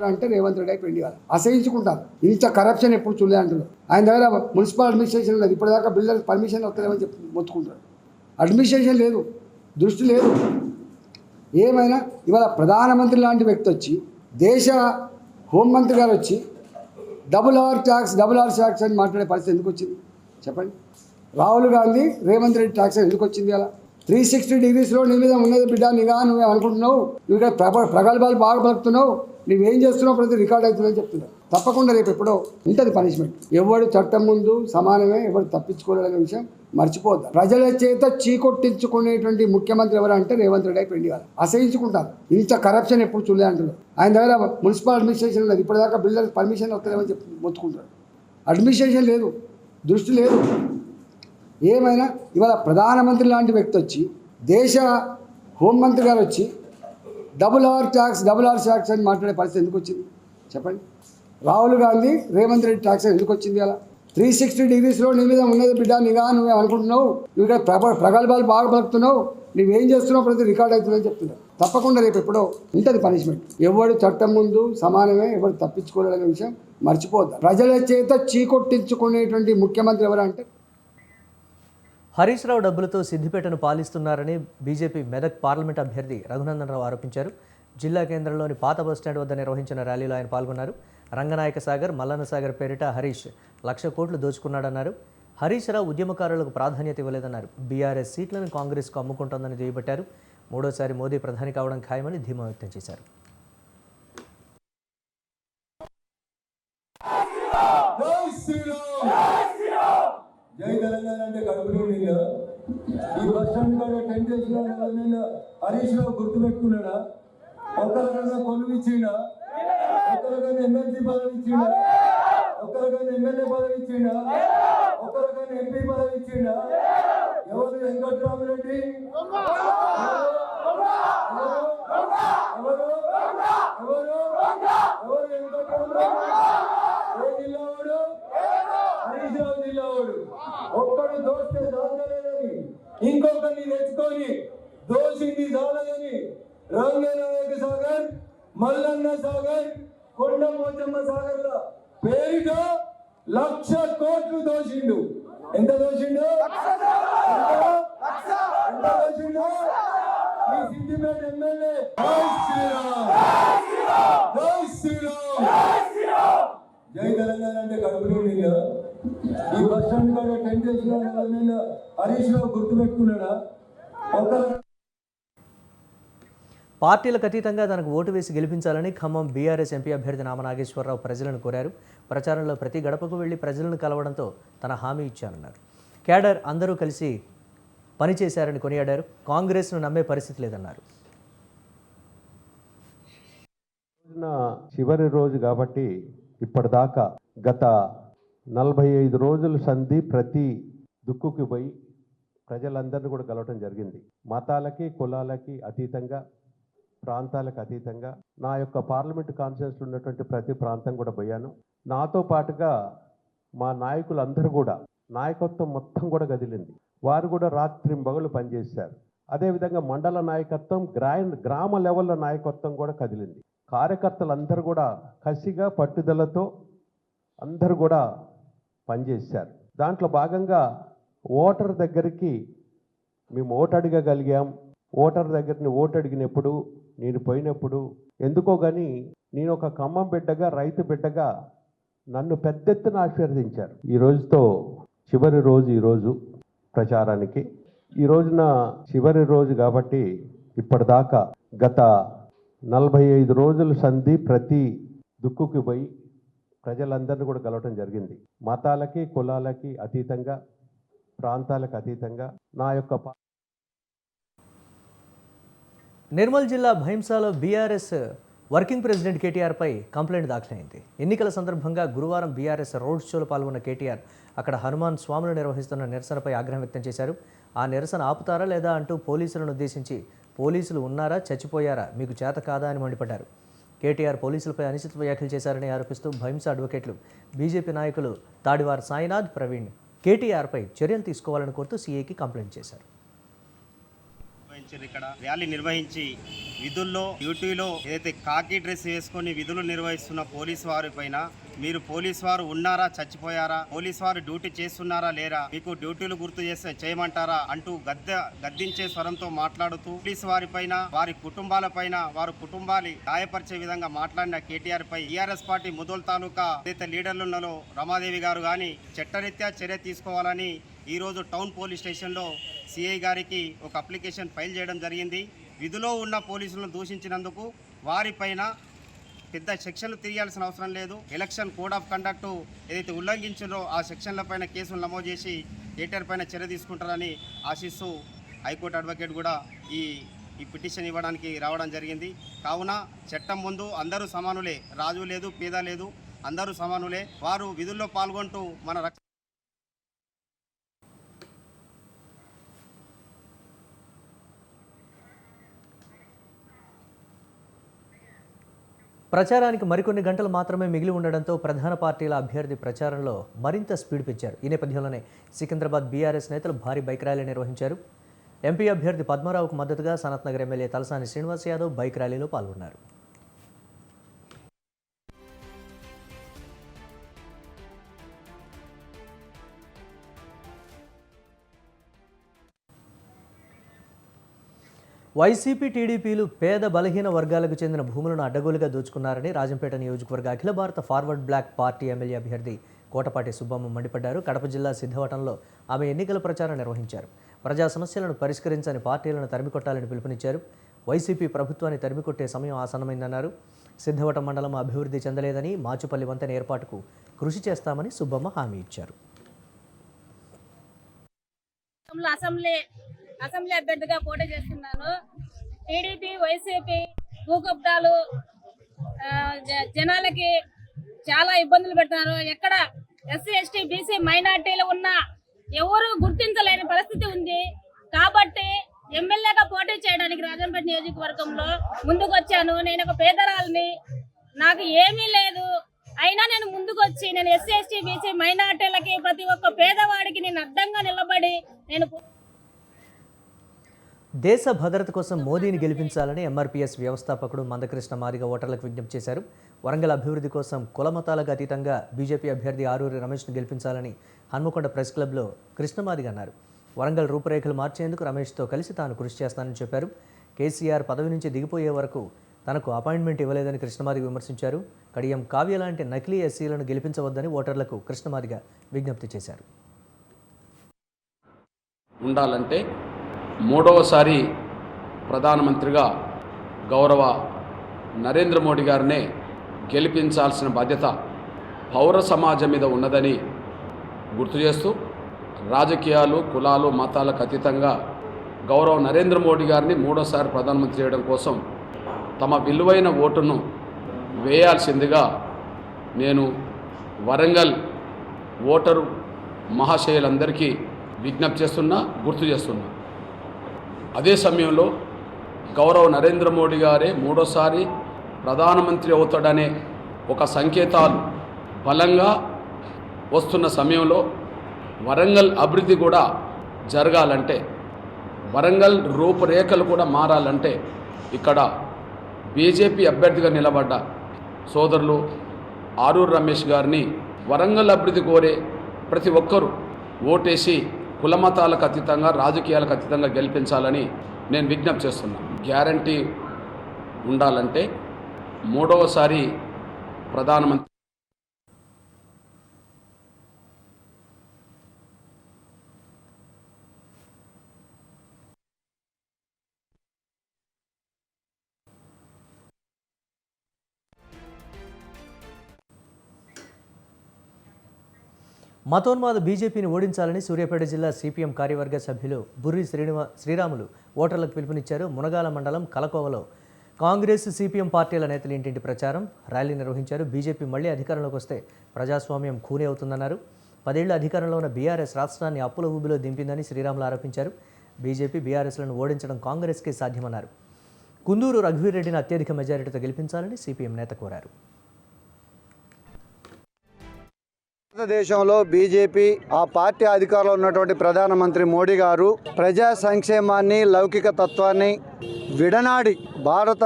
అంటే రేవంత్ రెడ్డి అయిపోయింది వాళ్ళు అసహించుకుంటారు. ఇంత కరప్షన్ ఎప్పుడు చూడలే అంటారు. ఆయన దగ్గర మున్సిపల్ అడ్మినిస్ట్రేషన్ లేదు, ఇప్పటిదాకా బిల్డర్ పర్మిషన్ వస్తలేమని చెప్పి మొత్తుకుంటారు. అడ్మినిస్ట్రేషన్ లేదు, దృష్టి లేదు. ఏమైనా ఇవాళ ప్రధానమంత్రి లాంటి వ్యక్తి వచ్చి, దేశ హోంమంత్రి గారు వచ్చి డబుల్ ఆర్ ట్యాక్స్ అని మాట్లాడే పరిస్థితి ఎందుకు వచ్చింది చెప్పండి. రాహుల్ గాంధీ రేవంత్ రెడ్డి ట్యాక్స్ ఎందుకు వచ్చింది? అలా 360 డిగ్రీస్లో నీ మీద ఉన్నది బిడ్డ, నిఘా నువ్వే అనుకుంటున్నావు, నువ్వు ఇక్కడ ప్రగల్భాలు బాగా పలుకుతున్నావు, నువ్వేం చేస్తున్నావు ప్రతి రికార్డ్ అవుతుందని చెప్తున్నావు. తప్పకుండా రేపు ఎప్పుడో ఉంటుంది పనిష్మెంట్. ఎవడు చట్టం ముందు సమానమే, ఎవరు తప్పించుకోలేదనే విషయం మర్చిపోద్దు. ప్రజల చేత చీకొట్టించుకునేటువంటి ముఖ్యమంత్రి ఎవరంటే రేవంత్ రెడ్డి అయిపోయింది వాళ్ళు అసహించుకుంటారు. ఇంత కరప్షన్ ఎప్పుడు చూడలే అంటారు. ఆయన దగ్గర మున్సిపల్ అడ్మినిస్ట్రేషన్ లేదు, ఇప్పటిదాకా బిల్డర్ పర్మిషన్ వస్తలేమని చెప్పి మొత్తుకుంటారు. అడ్మినిస్ట్రేషన్ లేదు, దృష్టి లేదు. ఏమైనా ఇవాళ ప్రధానమంత్రి లాంటి వ్యక్తి వచ్చి, దేశ హోంమంత్రి గారు వచ్చి డబుల్ ఆర్ ట్యాక్స్ అని మాట్లాడే పరిస్థితి ఎందుకు వచ్చింది చెప్పండి. రాహుల్ గాంధీ రేవంత్ రెడ్డి ట్యాక్స్ ఎందుకు వచ్చింది? అలా 360 డిగ్రీస్లో నీ మీద ఉన్నది బిడ్డ, నిఘా నువ్వే అనుకుంటున్నావు, నువ్వు ఇక్కడ ప్రగల్భాలు బాగా పలుకుతున్నావు, నువ్వేం చేస్తున్నావు ప్రతి రికార్డ్ అవుతుందని చెప్తున్నావు. తప్పకుండా రేపు ఎప్పుడో ఉంటుంది పనిష్మెంట్. ఎవడు చట్టం ముందు సమానమే, ఎవరు తప్పించుకోలేదనే విషయం మర్చిపోద్దు. ప్రజల చేత చీకొట్టించుకునేటువంటి ముఖ్యమంత్రి ఎవరంటే హరీష్ రావు డబ్బులతో సిద్దిపేటను పాలిస్తున్నారని బీజేపీ మెదక్ పార్లమెంట్ అభ్యర్థి రఘునందన్ రావు ఆరోపించారు. జిల్లా కేంద్రంలోని పాత బస్టాండ్ వద్ద నిర్వహించిన ర్యాలీలో ఆయన పాల్గొన్నారు. రంగనాయక సాగర్, మల్లన్న సాగర్ పేరిట హరీష్ 1,00,000 కోట్లు దోచుకున్నాడన్నారు. హరీష్ రావు ఉద్యమకారులకు ప్రాధాన్యత ఇవ్వలేదన్నారు. బీఆర్ఎస్ సీట్లను కాంగ్రెస్కు అమ్ముకుంటోందని దుయ్యబట్టారు. మూడోసారి మోదీ ప్రధాని కావడం ఖాయమని ధీమా వ్యక్తం చేశారు. జై తెలంగాణ అంటే కడుపులో ఈ బస్ స్టాండ్ కాడ టెంట్ వేసిన హరీష్ రావు గుర్తుపెట్టుకున్నాడా? ఒకరికైనా కొలువు ఇచ్చిండా? ఒకరికైనా ఎమ్మెల్సీ పదవి ఇచ్చిండా? ఒకరికైనా ఎమ్మెల్యే పదవి ఇచ్చిండా? ఒకరికైనా ఎంపీ పదవి ఇచ్చిండా? ఎవరు? వెంకట్రామరెడ్డి. ఎవరు వెంకట్రామరెడ్డి? ఏ జిల్లా వాడు? హరీష్ రావు జిల్లా వాడు. ఒక్కడు దోస్తే చాలలేదని ఇంకొకరిని తెచ్చుకొని దోషింది చాలదని రంగనాయక సాగర్, మల్లన్న సాగర్, కొండపోచమ్మ సాగర్ ల పేరిట 1,00,000 కోట్లు దోషిండు. ఎంత దోషిండు? ఎంత దోషిండు? ఈ సిద్దిపేట ఎమ్మెల్యే జై శ్రీరామ్, జై శ్రీరామ్, జై తెలంగాణ అంటే కడుపులో నీళ్ళ. ఈ బస్ స్టాండ్ కాడ టెంట్ వేసిన హరీష్ రావు గుర్తుపెట్టుకున్నాడా? ఒకరు పార్టీలకు అతీతంగా తనకు ఓటు వేసి గెలిపించాలని ఖమ్మం బీఆర్ఎస్ ఎంపీ అభ్యర్థి నామ నాగేశ్వరరావు ప్రజలను కోరారు. ప్రచారంలో ప్రతి గడపకు వెళ్లి ప్రజలను కలవడంతో తన హామీ ఇచ్చానన్నారు. కేడర్ అందరూ కలిసి పనిచేశారని కొనియాడారు. కాంగ్రెస్ను నమ్మే పరిస్థితి లేదన్నారు. చివరి రోజు కాబట్టి ఇప్పటిదాకా గత 45 రోజుల సంధి ప్రతి దుక్కుకి పోయి ప్రజలందరినీ కూడా కలవటం జరిగింది. మతాలకి కులాలకి అతీతంగా, ప్రాంతాలకు అతీతంగా నా యొక్క పార్లమెంటు కాన్స్టిట్యూన్సీలో ఉన్నటువంటి ప్రతి ప్రాంతం కూడా పోయాను. నాతో పాటుగా మా నాయకులందరూ కూడా నాయకత్వం మొత్తం కూడా కదిలింది. వారు కూడా రాత్రింబగళ్ళు పనిచేశారు. అదేవిధంగా మండల నాయకత్వం, గ్రామ లెవెల్లో నాయకత్వం కూడా కదిలింది. కార్యకర్తలందరూ కూడా కసిగా పట్టుదలతో అందరూ కూడా పనిచేశారు. దాంట్లో భాగంగా ఓటర్ దగ్గరికి మేము ఓటు అడగగలిగాం. ఓటర్ దగ్గరని ఓటు అడిగినప్పుడు, నేను పోయినప్పుడు ఎందుకో కానీ నేను ఒక ఖమ్మం బిడ్డగా, రైతు బిడ్డగా నన్ను పెద్ద ఎత్తున ఆశీర్వదించారు. ఈ రోజుతో చివరి రోజు ఈరోజు ప్రచారానికి. ఈ రోజున చివరి రోజు కాబట్టి ఇప్పటిదాకా గత 45 రోజుల సంధి ప్రతి దుక్కుకి పోయి ప్రజలందరినీ కూడా కలవటం జరిగింది. మతాలకి కులాలకి అతీతంగా, ప్రాంతాలకు అతీతంగా నా యొక్క నిర్మల్ జిల్లా భైంసాలో బీఆర్ఎస్ వర్కింగ్ ప్రెసిడెంట్ కేటీఆర్పై కంప్లైంట్ దాఖలైంది. ఎన్నికల సందర్భంగా గురువారం బీఆర్ఎస్ రోడ్ షోలో పాల్గొన్న కేటీఆర్ అక్కడ హనుమాన్ స్వాములు నిర్వహిస్తున్న నిరసనపై ఆగ్రహం వ్యక్తం చేశారు. ఆ నిరసన ఆపుతారా లేదా అంటూ పోలీసులను ఉద్దేశించి పోలీసులు ఉన్నారా, చచ్చిపోయారా, మీకు చేత కాదా అని మండిపడ్డారు. కేటీఆర్ పోలీసులపై అనుచిత వ్యాఖ్యలు చేశారని ఆరోపిస్తూ భైంసా అడ్వకేట్లు, బీజేపీ నాయకులు తాడివార్ సాయినాథ్, ప్రవీణ్ కేటీఆర్పై చర్యలు తీసుకోవాలని కోరుతూ సీఐకి కంప్లైంట్ చేశారు. ఇక్కడ ర్యాలీ నిర్వహించి విధుల్లో డ్యూటీలో ఏదైతే కాకి డ్రెస్ వేసుకొని విధులు నిర్వహిస్తున్న పోలీసు వారి పైన మీరు పోలీసు వారు ఉన్నారా, చచ్చిపోయారా, పోలీసు వారు డ్యూటీ చేస్తున్నారా లేరా, మీకు డ్యూటీలు గుర్తు చేస్తే చేయమంటారా అంటూ గద్దించే స్వరంతో మాట్లాడుతూ పోలీసు వారి పైన, వారి కుటుంబాల పైన, వారి కుటుంబాలు గాయపరిచే విధంగా మాట్లాడిన కేటీఆర్ పై టీఆర్ఎస్ పార్టీ ముదోల్ తాలూకా ఏదైతే లీడర్లున్నారో రమాదేవి గారు కానీ చట్టరీత్యా చర్య తీసుకోవాలని ఈరోజు టౌన్ పోలీస్ స్టేషన్లో సిఐ గారికి ఒక అప్లికేషన్ ఫైల్ చేయడం జరిగింది. విధిలో ఉన్న పోలీసులను దూషించినందుకు వారిపైన పెద్ద సెక్షన్లు తిరగాల్సిన అవసరం లేదు. ఎలక్షన్ కోడ్ ఆఫ్ కండక్ట్ ఏదైతే ఉల్లంఘించారో ఆ సెక్షన్ల పైన కేసులు నమోదు చేసి కేటీఆర్ పైన చర్య తీసుకుంటారని ఆశిస్తూ హైకోర్టు అడ్వకేట్ కూడా ఈ పిటిషన్ ఇవ్వడానికి రావడం జరిగింది. కావున చట్టం ముందు అందరూ సమానులే, రాజు లేదు, పేద లేదు, అందరూ సమానులే. వారు విధుల్లో పాల్గొంటూ మన ప్రచారానికి మరికొన్ని గంటలు మాత్రమే మిగిలి ఉండడంతో ప్రధాన పార్టీల అభ్యర్థి ప్రచారంలో మరింత స్పీడ్ పెంచారు. ఈ నేపథ్యంలోనే సికింద్రాబాద్ బీఆర్ఎస్ నేతలు భారీ బైక్ ర్యాలీ నిర్వహించారు. ఎంపీ అభ్యర్థి పద్మారావుకు మద్దతుగా సనత్ నగర్ ఎమ్మెల్యే తలసాని శ్రీనివాస్ యాదవ్ బైక్ ర్యాలీలో పాల్గొన్నారు. వైసీపీ, టీడీపీలు పేద బలహీన వర్గాలకు చెందిన భూములను అడ్డగోలుగా దోచుకున్నారని రాజంపేట నియోజకవర్గ అఖిల భారత ఫార్వర్డ్ బ్లాక్ పార్టీ ఎమ్మెల్యే అభ్యర్థి కోటపాటి సుబ్బమ్మ మండిపడ్డారు. కడప జిల్లా సిద్ధవటంలో ఆమె ఎన్నికల ప్రచారం నిర్వహించారు. ప్రజా సమస్యలను పరిష్కరించని పార్టీలను తరిమికొట్టాలని పిలుపునిచ్చారు. వైసీపీ ప్రభుత్వాన్ని తరిమికొట్టే సమయం ఆసన్నమైందన్నారు. సిద్ధవటం మండలం అభివృద్ధి చెందలేదని, మాచుపల్లి వంతెన ఏర్పాటుకు కృషి చేస్తామని సుబ్బమ్మ హామీ ఇచ్చారు. అసెంబ్లీ అభ్యర్థిగా పోటీ చేస్తున్నాను. టీడీపీ వైసీపీ భూకబ్దాలు జనాలకి చాలా ఇబ్బందులు పెడుతున్నారు. ఎక్కడ ఎస్సీ ఎస్టీ బీసీ మైనార్టీలు ఉన్నా ఎవరు గుర్తించలేని పరిస్థితి ఉంది. కాబట్టి ఎమ్మెల్యేగా పోటీ చేయడానికి రాజంపేట నియోజకవర్గంలో ముందుకు వచ్చాను. నేను ఒక పేదరాలని, నాకు ఏమీ లేదు, అయినా నేను ముందుకు వచ్చి నేను ఎస్సీ ఎస్టీ బీసీ మైనార్టీలకి ప్రతి ఒక్క పేదవాడికి నేను అడ్డంగా నిలబడి నేను దేశ భద్రత కోసం మోదీని గెలిపించాలని ఎంఆర్పీఎస్ వ్యవస్థాపకుడు మందకృష్ణ మాదిగ ఓటర్లకు విజ్ఞప్తి చేశారు. వరంగల్ అభివృద్ధి కోసం కులమతాలకు అతీతంగా బీజేపీ అభ్యర్థి ఆరూరి రమేష్ను గెలిపించాలని హన్మకొండ ప్రెస్ క్లబ్లో కృష్ణమాదిగ అన్నారు. వరంగల్ రూపురేఖలు మార్చేందుకు రమేష్తో కలిసి తాను కృషి చేస్తానని చెప్పారు. కేసీఆర్ పదవి నుంచి దిగిపోయే వరకు తనకు అపాయింట్మెంట్ ఇవ్వలేదని కృష్ణమాదిగ విమర్శించారు. కడియం కావ్య లాంటి నకిలీ ఎస్సీలను గెలిపించవద్దని ఓటర్లకు కృష్ణమాదిగ విజ్ఞప్తి చేశారు. ఉండాలంటే మూడవసారి ప్రధానమంత్రిగా గౌరవ నరేంద్ర మోడీ గారినే గెలిపించాల్సిన బాధ్యత పౌర సమాజం మీద ఉన్నదని గుర్తు చేస్తూ రాజకీయాలు కులాలు మతాలకు అతీతంగా గౌరవ నరేంద్ర మోడీ గారిని మూడోసారి ప్రధానమంత్రి చేయడం కోసం తమ విలువైన ఓటును వేయాల్సిందిగా నేను వరంగల్ ఓటరు మహాశయులందరికీ విజ్ఞప్తి చేస్తున్నా, గుర్తు చేస్తున్నా. అదే సమయంలో గౌరవ నరేంద్ర మోడీ గారే మూడోసారి ప్రధానమంత్రి అవుతాడనే ఒక సంకేతాలు బలంగా వస్తున్న సమయంలో వరంగల్ అభివృద్ధి కూడా జరగాలంటే, వరంగల్ రూపురేఖలు కూడా మారాలంటే ఇక్కడ బీజేపీ అభ్యర్థిగా నిలబడ్డ సోదరులు ఆరూరి రమేష్ గారిని వరంగల్ అభివృద్ధి కోరే ప్రతి ఒక్కరూ ఓటేసి కులమతాలకు అతీతంగా రాజకీయాలకు అతీతంగా గెలిపించాలని నేను విజ్ఞప్తి చేస్తున్నాను. గ్యారంటీ ఉండాలంటే మూడవసారి ప్రధానమంత్రి మతోన్మాద బీజేపీని ఓడించాలని సూర్యాపేట జిల్లా సిపిఎం కార్యవర్గ సభ్యులు బుర్రి శ్రీరాములు ఓటర్లకు పిలుపునిచ్చారు. మునగాల మండలం కలకోవలో కాంగ్రెస్ సిపిఎం పార్టీల నేతలు ఇంటింటి ప్రచారం ర్యాలీ నిర్వహించారు. బీజేపీ మళ్లీ అధికారంలోకి వస్తే ప్రజాస్వామ్యం ఖూనీ అవుతుందన్నారు. 10 ఏళ్ల అధికారంలో ఉన్న బీఆర్ఎస్ రాష్ట్రాన్ని అప్పుల ఊబిలో దింపిందని శ్రీరాములు ఆరోపించారు. బీజేపీ బీఆర్ఎస్లను ఓడించడం కాంగ్రెస్కే సాధ్యమన్నారు. కుందూరు రఘువీర్ రెడ్డిని అత్యధిక మెజారిటీతో గెలిపించాలని సిపిఎం నేత కోరారు. భారతదేశంలో బీజేపీ ఆ పార్టీ అధికారంలో ఉన్నటువంటి ప్రధానమంత్రి మోడీ గారు ప్రజా సంక్షేమాన్ని లౌకిక తత్వాన్ని విడనాడి భారత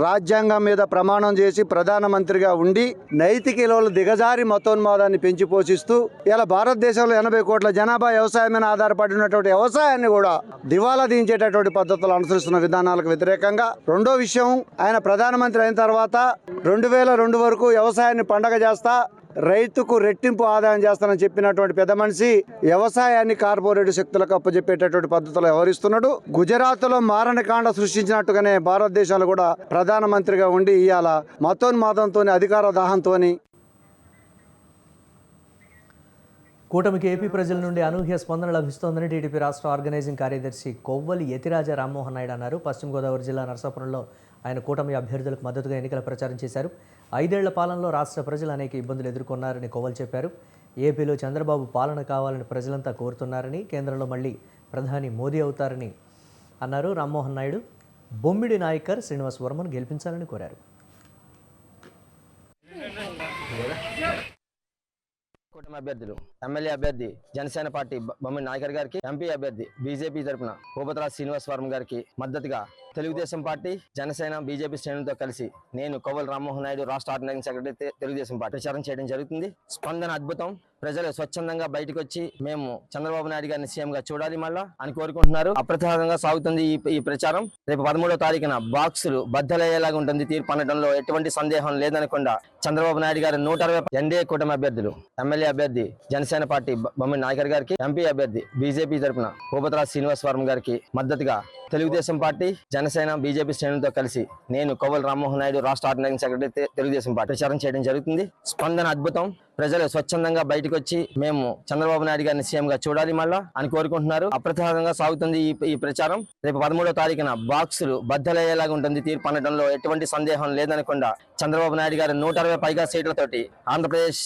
రాజ్యాంగం మీద ప్రమాణం చేసి ప్రధానమంత్రిగా ఉండి నైతిక విలువలు దిగజారి మతోన్మాదాన్ని పెంచి పోషిస్తూ ఇలా భారతదేశంలో 80 కోట్ల జనాభా వ్యవసాయం మీద ఆధారపడినటువంటి వ్యవసాయాన్ని కూడా దివాలా దించేటటువంటి పద్ధతులు అనుసరిస్తున్న విధానాలకు వ్యతిరేకంగా, రెండో విషయం ఆయన ప్రధానమంత్రి అయిన తర్వాత 2002 వరకు వ్యవసాయాన్ని పండగ చేస్తా రైతుకు రెట్టింపు ఆదాయం చేస్తానని చెప్పినటువంటి పెద్ద మనిషి వ్యవసాయాన్ని కార్పొరేట్ శక్తులకు అప్పచెప్పేటటువంటి పద్ధతులు వ్యవహరిస్తున్నాడు. గుజరాత్లో మారణకాండ సృష్టించినట్టుగానే భారతదేశంలో కూడా ప్రధానమంత్రిగా ఉండి ఇవాళ మతోన్మాదంతో అధికార దాహంతో కూటమికి ఏపీ ప్రజల నుండి అనూహ్య స్పందన లభిస్తోందని టీడీపీ రాష్ట్ర ఆర్గనైజింగ్ కార్యదర్శి కొవ్వలి యతిరాజ రామ్మోహన్ నాయుడు అన్నారు. పశ్చిమ గోదావరి జిల్లా నరసాపురంలో ఆయన కూటమి అభ్యర్థులకు మద్దతుగా ఎన్నికల ప్రచారం చేశారు. 5 ఏళ్ల పాలనలో రాష్ట్ర ప్రజలు అనేక ఇబ్బందులు ఎదుర్కొన్నారని కొవ్వలి చెప్పారు. ఏపీలో చంద్రబాబు పాలన కావాలని ప్రజలంతా కోరుతున్నారని, కేంద్రంలో మళ్లీ ప్రధాని మోదీ అవుతారని అన్నారు. రామ్మోహన్ నాయుడు బొమ్మిడి నాయకర్ శ్రీనివాస్ వర్మను గెలిపించాలని కోరారు. కూటమి అభ్యర్థులు ఎమ్మెల్యే అభ్యర్థి జనసేన పార్టీ బొమ్మిడి నాయకర్ గారికి, ఎంపీ అభ్యర్థి బీజేపీ తరఫున భూపతిరాజు శ్రీనివాస్ వర్మ గారికి మద్దతుగా తెలుగుదేశం పార్టీ జనసేన బీజేపీ శ్రేణులతో కలిసి నేను కొవ్వలి రామ్మోహన్ నాయుడు రాష్ట్ర ఆర్గనైజింగ్ సెక్రటరీ తెలుగుదేశం పార్టీ ప్రచారం చేయడం జరుగుతుంది. స్పందన అద్భుతం. ప్రజలు స్వచ్ఛందంగా బయటకు వచ్చి మేము చంద్రబాబు నాయుడు గారిని సీఎంగా చూడాలి మళ్ళా అని కోరుకుంటున్నారు. అప్రతిహతంగా సాగుతుంది ఈ ప్రచారం. రేపు 13వ తారీఖున బాక్సులు బద్దలయ్యేలాగా ఉంటుంది తీర్పు అనడంలో ఎటువంటి సందేహం లేదనకుండా చంద్రబాబు నాయుడు గారి 160 ఎన్డీఏ కూటమి అభ్యర్థులు ఎమ్మెల్యే అభ్యర్థి జనసేన పార్టీ బొమ్మిడి నాయకర్ గారికి, ఎంపీ అభ్యర్థి బీజేపీ తరఫున భూపతిరాజు శ్రీనివాస్ వర్మ గారికి మద్దతుగా తెలుగుదేశం పార్టీ జనసేన బీజేపీ శ్రేణులతో కలిసి నేను కొవ్వలి రామ్మోహన్ నాయుడు రాష్ట్ర ఆర్గనైజింగ్ సెక్రటరీ తెలుగుదేశం పార్టీ ప్రచారం చేయడం జరుగుతుంది. స్పందన అద్భుతం. ప్రజలు స్వచ్ఛందంగా బయటకు వచ్చి మేము చంద్రబాబు నాయుడు గారిని సీఎంగా చూడాలి మళ్ళా అని కోరుకుంటున్నారు. అప్రతిహతంగా సాగుతుంది ఈ ప్రచారం. రేపు 13వ తారీఖున బాక్సులు బద్దలయ్యేలాగా ఉంటుంది తీర్పు అనడంలో ఎటువంటి సందేహం లేదనకుండా చంద్రబాబు నాయుడు గారు 160 పైగా సీట్లతోటి ఆంధ్రప్రదేశ్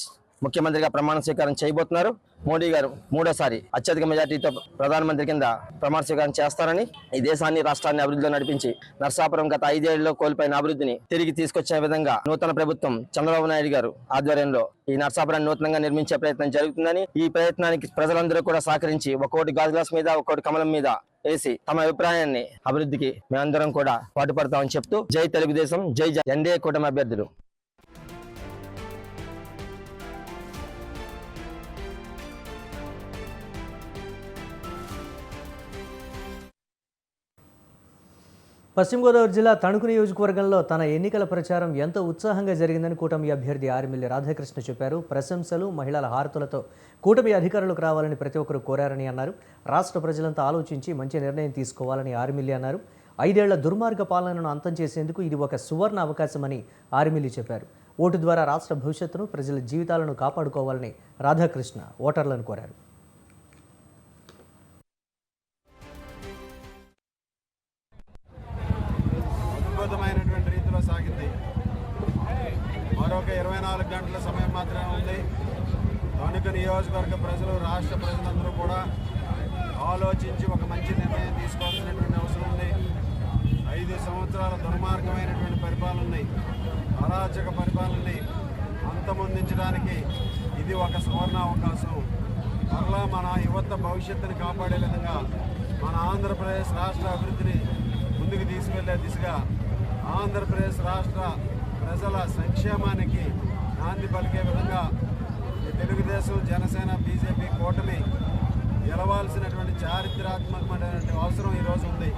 ముఖ్యమంత్రిగా ప్రమాణ స్వీకారం చేయబోతున్నారు. మోడీ గారు 3వ అత్యధిక మెజార్టీతో ప్రధానమంత్రి కింద ప్రమాణ స్వీకారం చేస్తారని, ఈ దేశాన్ని రాష్ట్రాన్ని అభివృద్ధిలో నడిపించి నర్సాపురం గత 5 ఏళ్లలో కోల్పోయిన అభివృద్ధిని తిరిగి తీసుకొచ్చే విధంగా నూతన ప్రభుత్వం చంద్రబాబు నాయుడు గారు ఆధ్వర్యంలో ఈ నర్సాపురాన్ని నూతనంగా నిర్మించే ప్రయత్నం జరుగుతుందని, ఈ ప్రయత్నానికి ప్రజలందరూ కూడా సహకరించి ఒక్కోటి గాజు గ్లాస్ మీద ఒక్కోటి కమలం మీద వేసి తమ అభిప్రాయాన్ని అభివృద్ధికి మేమందరం కూడా పాటుపడతామని చెప్తూ జై తెలుగుదేశం, జై ఎన్డీఏ కూటమి అభ్యర్థులు. పశ్చిమ గోదావరి జిల్లా తణుకు నియోజకవర్గంలో తన ఎన్నికల ప్రచారం ఎంతో ఉత్సాహంగా జరిగిందని కూటమి అభ్యర్థి ఆర్మిల్లి రాధాకృష్ణ చెప్పారు. ప్రశంసలు, మహిళల హారతులతో కూటమి అధికారులకు రావాలని ప్రతి ఒక్కరూ కోరారని అన్నారు. రాష్ట్ర ప్రజలంతా ఆలోచించి మంచి నిర్ణయం తీసుకోవాలని ఆర్మిల్లి అన్నారు. 5 ఏళ్ల దుర్మార్గ పాలనను అంతం చేసేందుకు ఇది ఒక సువర్ణ అవకాశమని ఆర్మిల్లి చెప్పారు. ఓటు ద్వారా రాష్ట్ర భవిష్యత్తును, ప్రజల జీవితాలను కాపాడుకోవాలని రాధాకృష్ణ ఓటర్లను కోరారు. అద్భుతమైనటువంటి రీతిలో సాగింది. మరొక 24 గంటల సమయం మాత్రమే ఉంది. తణుకు నియోజకవర్గ ప్రజలు, రాష్ట్ర ప్రజలందరూ కూడా ఆలోచించి ఒక మంచి నిర్ణయం తీసుకోవాల్సినటువంటి అవసరం ఉంది. 5 సంవత్సరాల దుర్మార్గమైనటువంటి పరిపాలనని, అరాచక పరిపాలనని అంతమొందించడానికి ఇది ఒక సువర్ణ అవకాశం. మరలా మన యువత భవిష్యత్తుని కాపాడే విధంగా, మన ఆంధ్రప్రదేశ్ రాష్ట్ర అభివృద్ధిని ముందుకు తీసుకెళ్లే దిశగా, ఆంధ్రప్రదేశ్ రాష్ట్ర ప్రజల సంక్షేమానికి నాంది పలికే విధంగా ఈ తెలుగుదేశం, జనసేన, బీజేపీ కూటమి గెలవాల్సినటువంటి చారిత్రాత్మకమైనటువంటి అవసరం ఈరోజు ఉంది.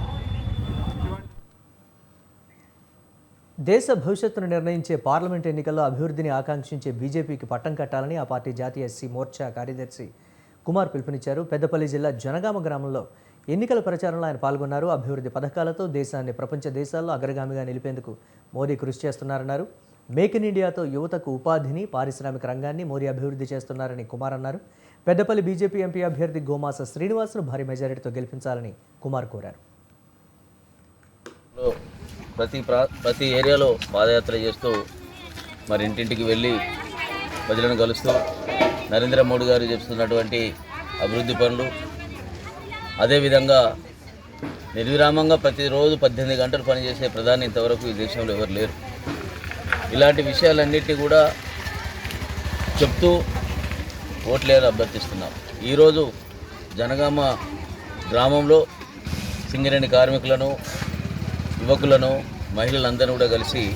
దేశ భవిష్యత్తును నిర్ణయించే పార్లమెంట్ ఎన్నికల్లో అభివృద్ధిని ఆకాంక్షించే బీజేపీకి పట్టం కట్టాలని ఆ పార్టీ జాతీయ ఎస్సీ మోర్చా కార్యదర్శి కుమార్ పిలుపునిచ్చారు. పెద్దపల్లి జిల్లా జనగామ గ్రామంలో ఎన్నికల ప్రచారంలో ఆయన పాల్గొన్నారు. అభివృద్ధి పథకాలతో దేశాన్ని ప్రపంచ దేశాల్లో అగ్రగామిగా నిలిపేందుకు మోదీ కృషి చేస్తున్నారన్నారు. మేక్ ఇన్ ఇండియాతో యువతకు ఉపాధిని, పారిశ్రామిక రంగాన్ని మోదీ అభివృద్ధి చేస్తున్నారని కుమార్ అన్నారు. పెద్దపల్లి బీజేపీ ఎంపీ అభ్యర్థి గోమాస శ్రీనివాస్ను భారీ మెజారిటీతో గెలిపించాలని కుమార్ కోరారు. ప్రతి ఏరియాలో పాదయాత్ర చేస్తూ మరి ఇంటింటికి వెళ్ళి ప్రజలను కలుస్తూ నరేంద్ర మోడీ గారు చేస్తున్నటువంటి అభివృద్ధి పనులు, అదేవిధంగా నిర్విరామంగా ప్రతిరోజు 18 గంటలు పనిచేసే ప్రధాని ఇంతవరకు ఈ దేశంలో ఎవరు లేరు. ఇలాంటి విషయాలన్నిటినీ కూడా చెప్తూ ఓట్లేరు అభ్యర్థిస్తున్నాం. ఈరోజు జనగామ గ్రామంలో సింగరేణి కార్మికులను, యువకులను, మహిళలందరూ కూడా కలిసి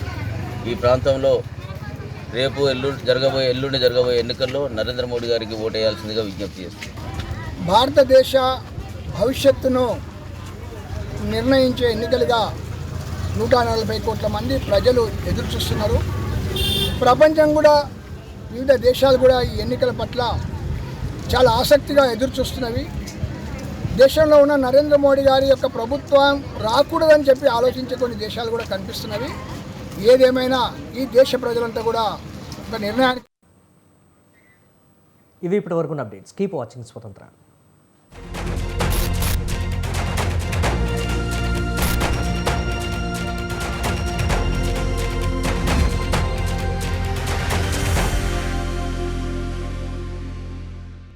ఈ ప్రాంతంలో రేపు ఎల్లుండి జరగబోయే ఎన్నికల్లో నరేంద్ర మోడీ గారికి ఓటేయాల్సిందిగా విజ్ఞప్తి చేస్తుంది. భారతదేశ భవిష్యత్తును నిర్ణయించే ఎన్నికలుగా 140 కోట్ల మంది ప్రజలు ఎదురు చూస్తున్నారు. ప్రపంచం కూడా, వివిధ దేశాలు కూడా ఈ ఎన్నికల పట్ల చాలా ఆసక్తిగా ఎదురు చూస్తున్నవి. దేశంలో ఉన్న నరేంద్ర మోడీ గారి యొక్క ప్రభుత్వం రాకూడదని చెప్పి ఆలోచించే కొన్ని దేశాలు కూడా కనిపిస్తున్నవి. ఏదేమైనా ఈ దేశ ప్రజలంతా కూడా ఒక నిర్ణయానికి. ఇవి ఇప్పటి వరకు అప్డేట్స్. కీప్ వాచింగ్ స్వతంత్ర.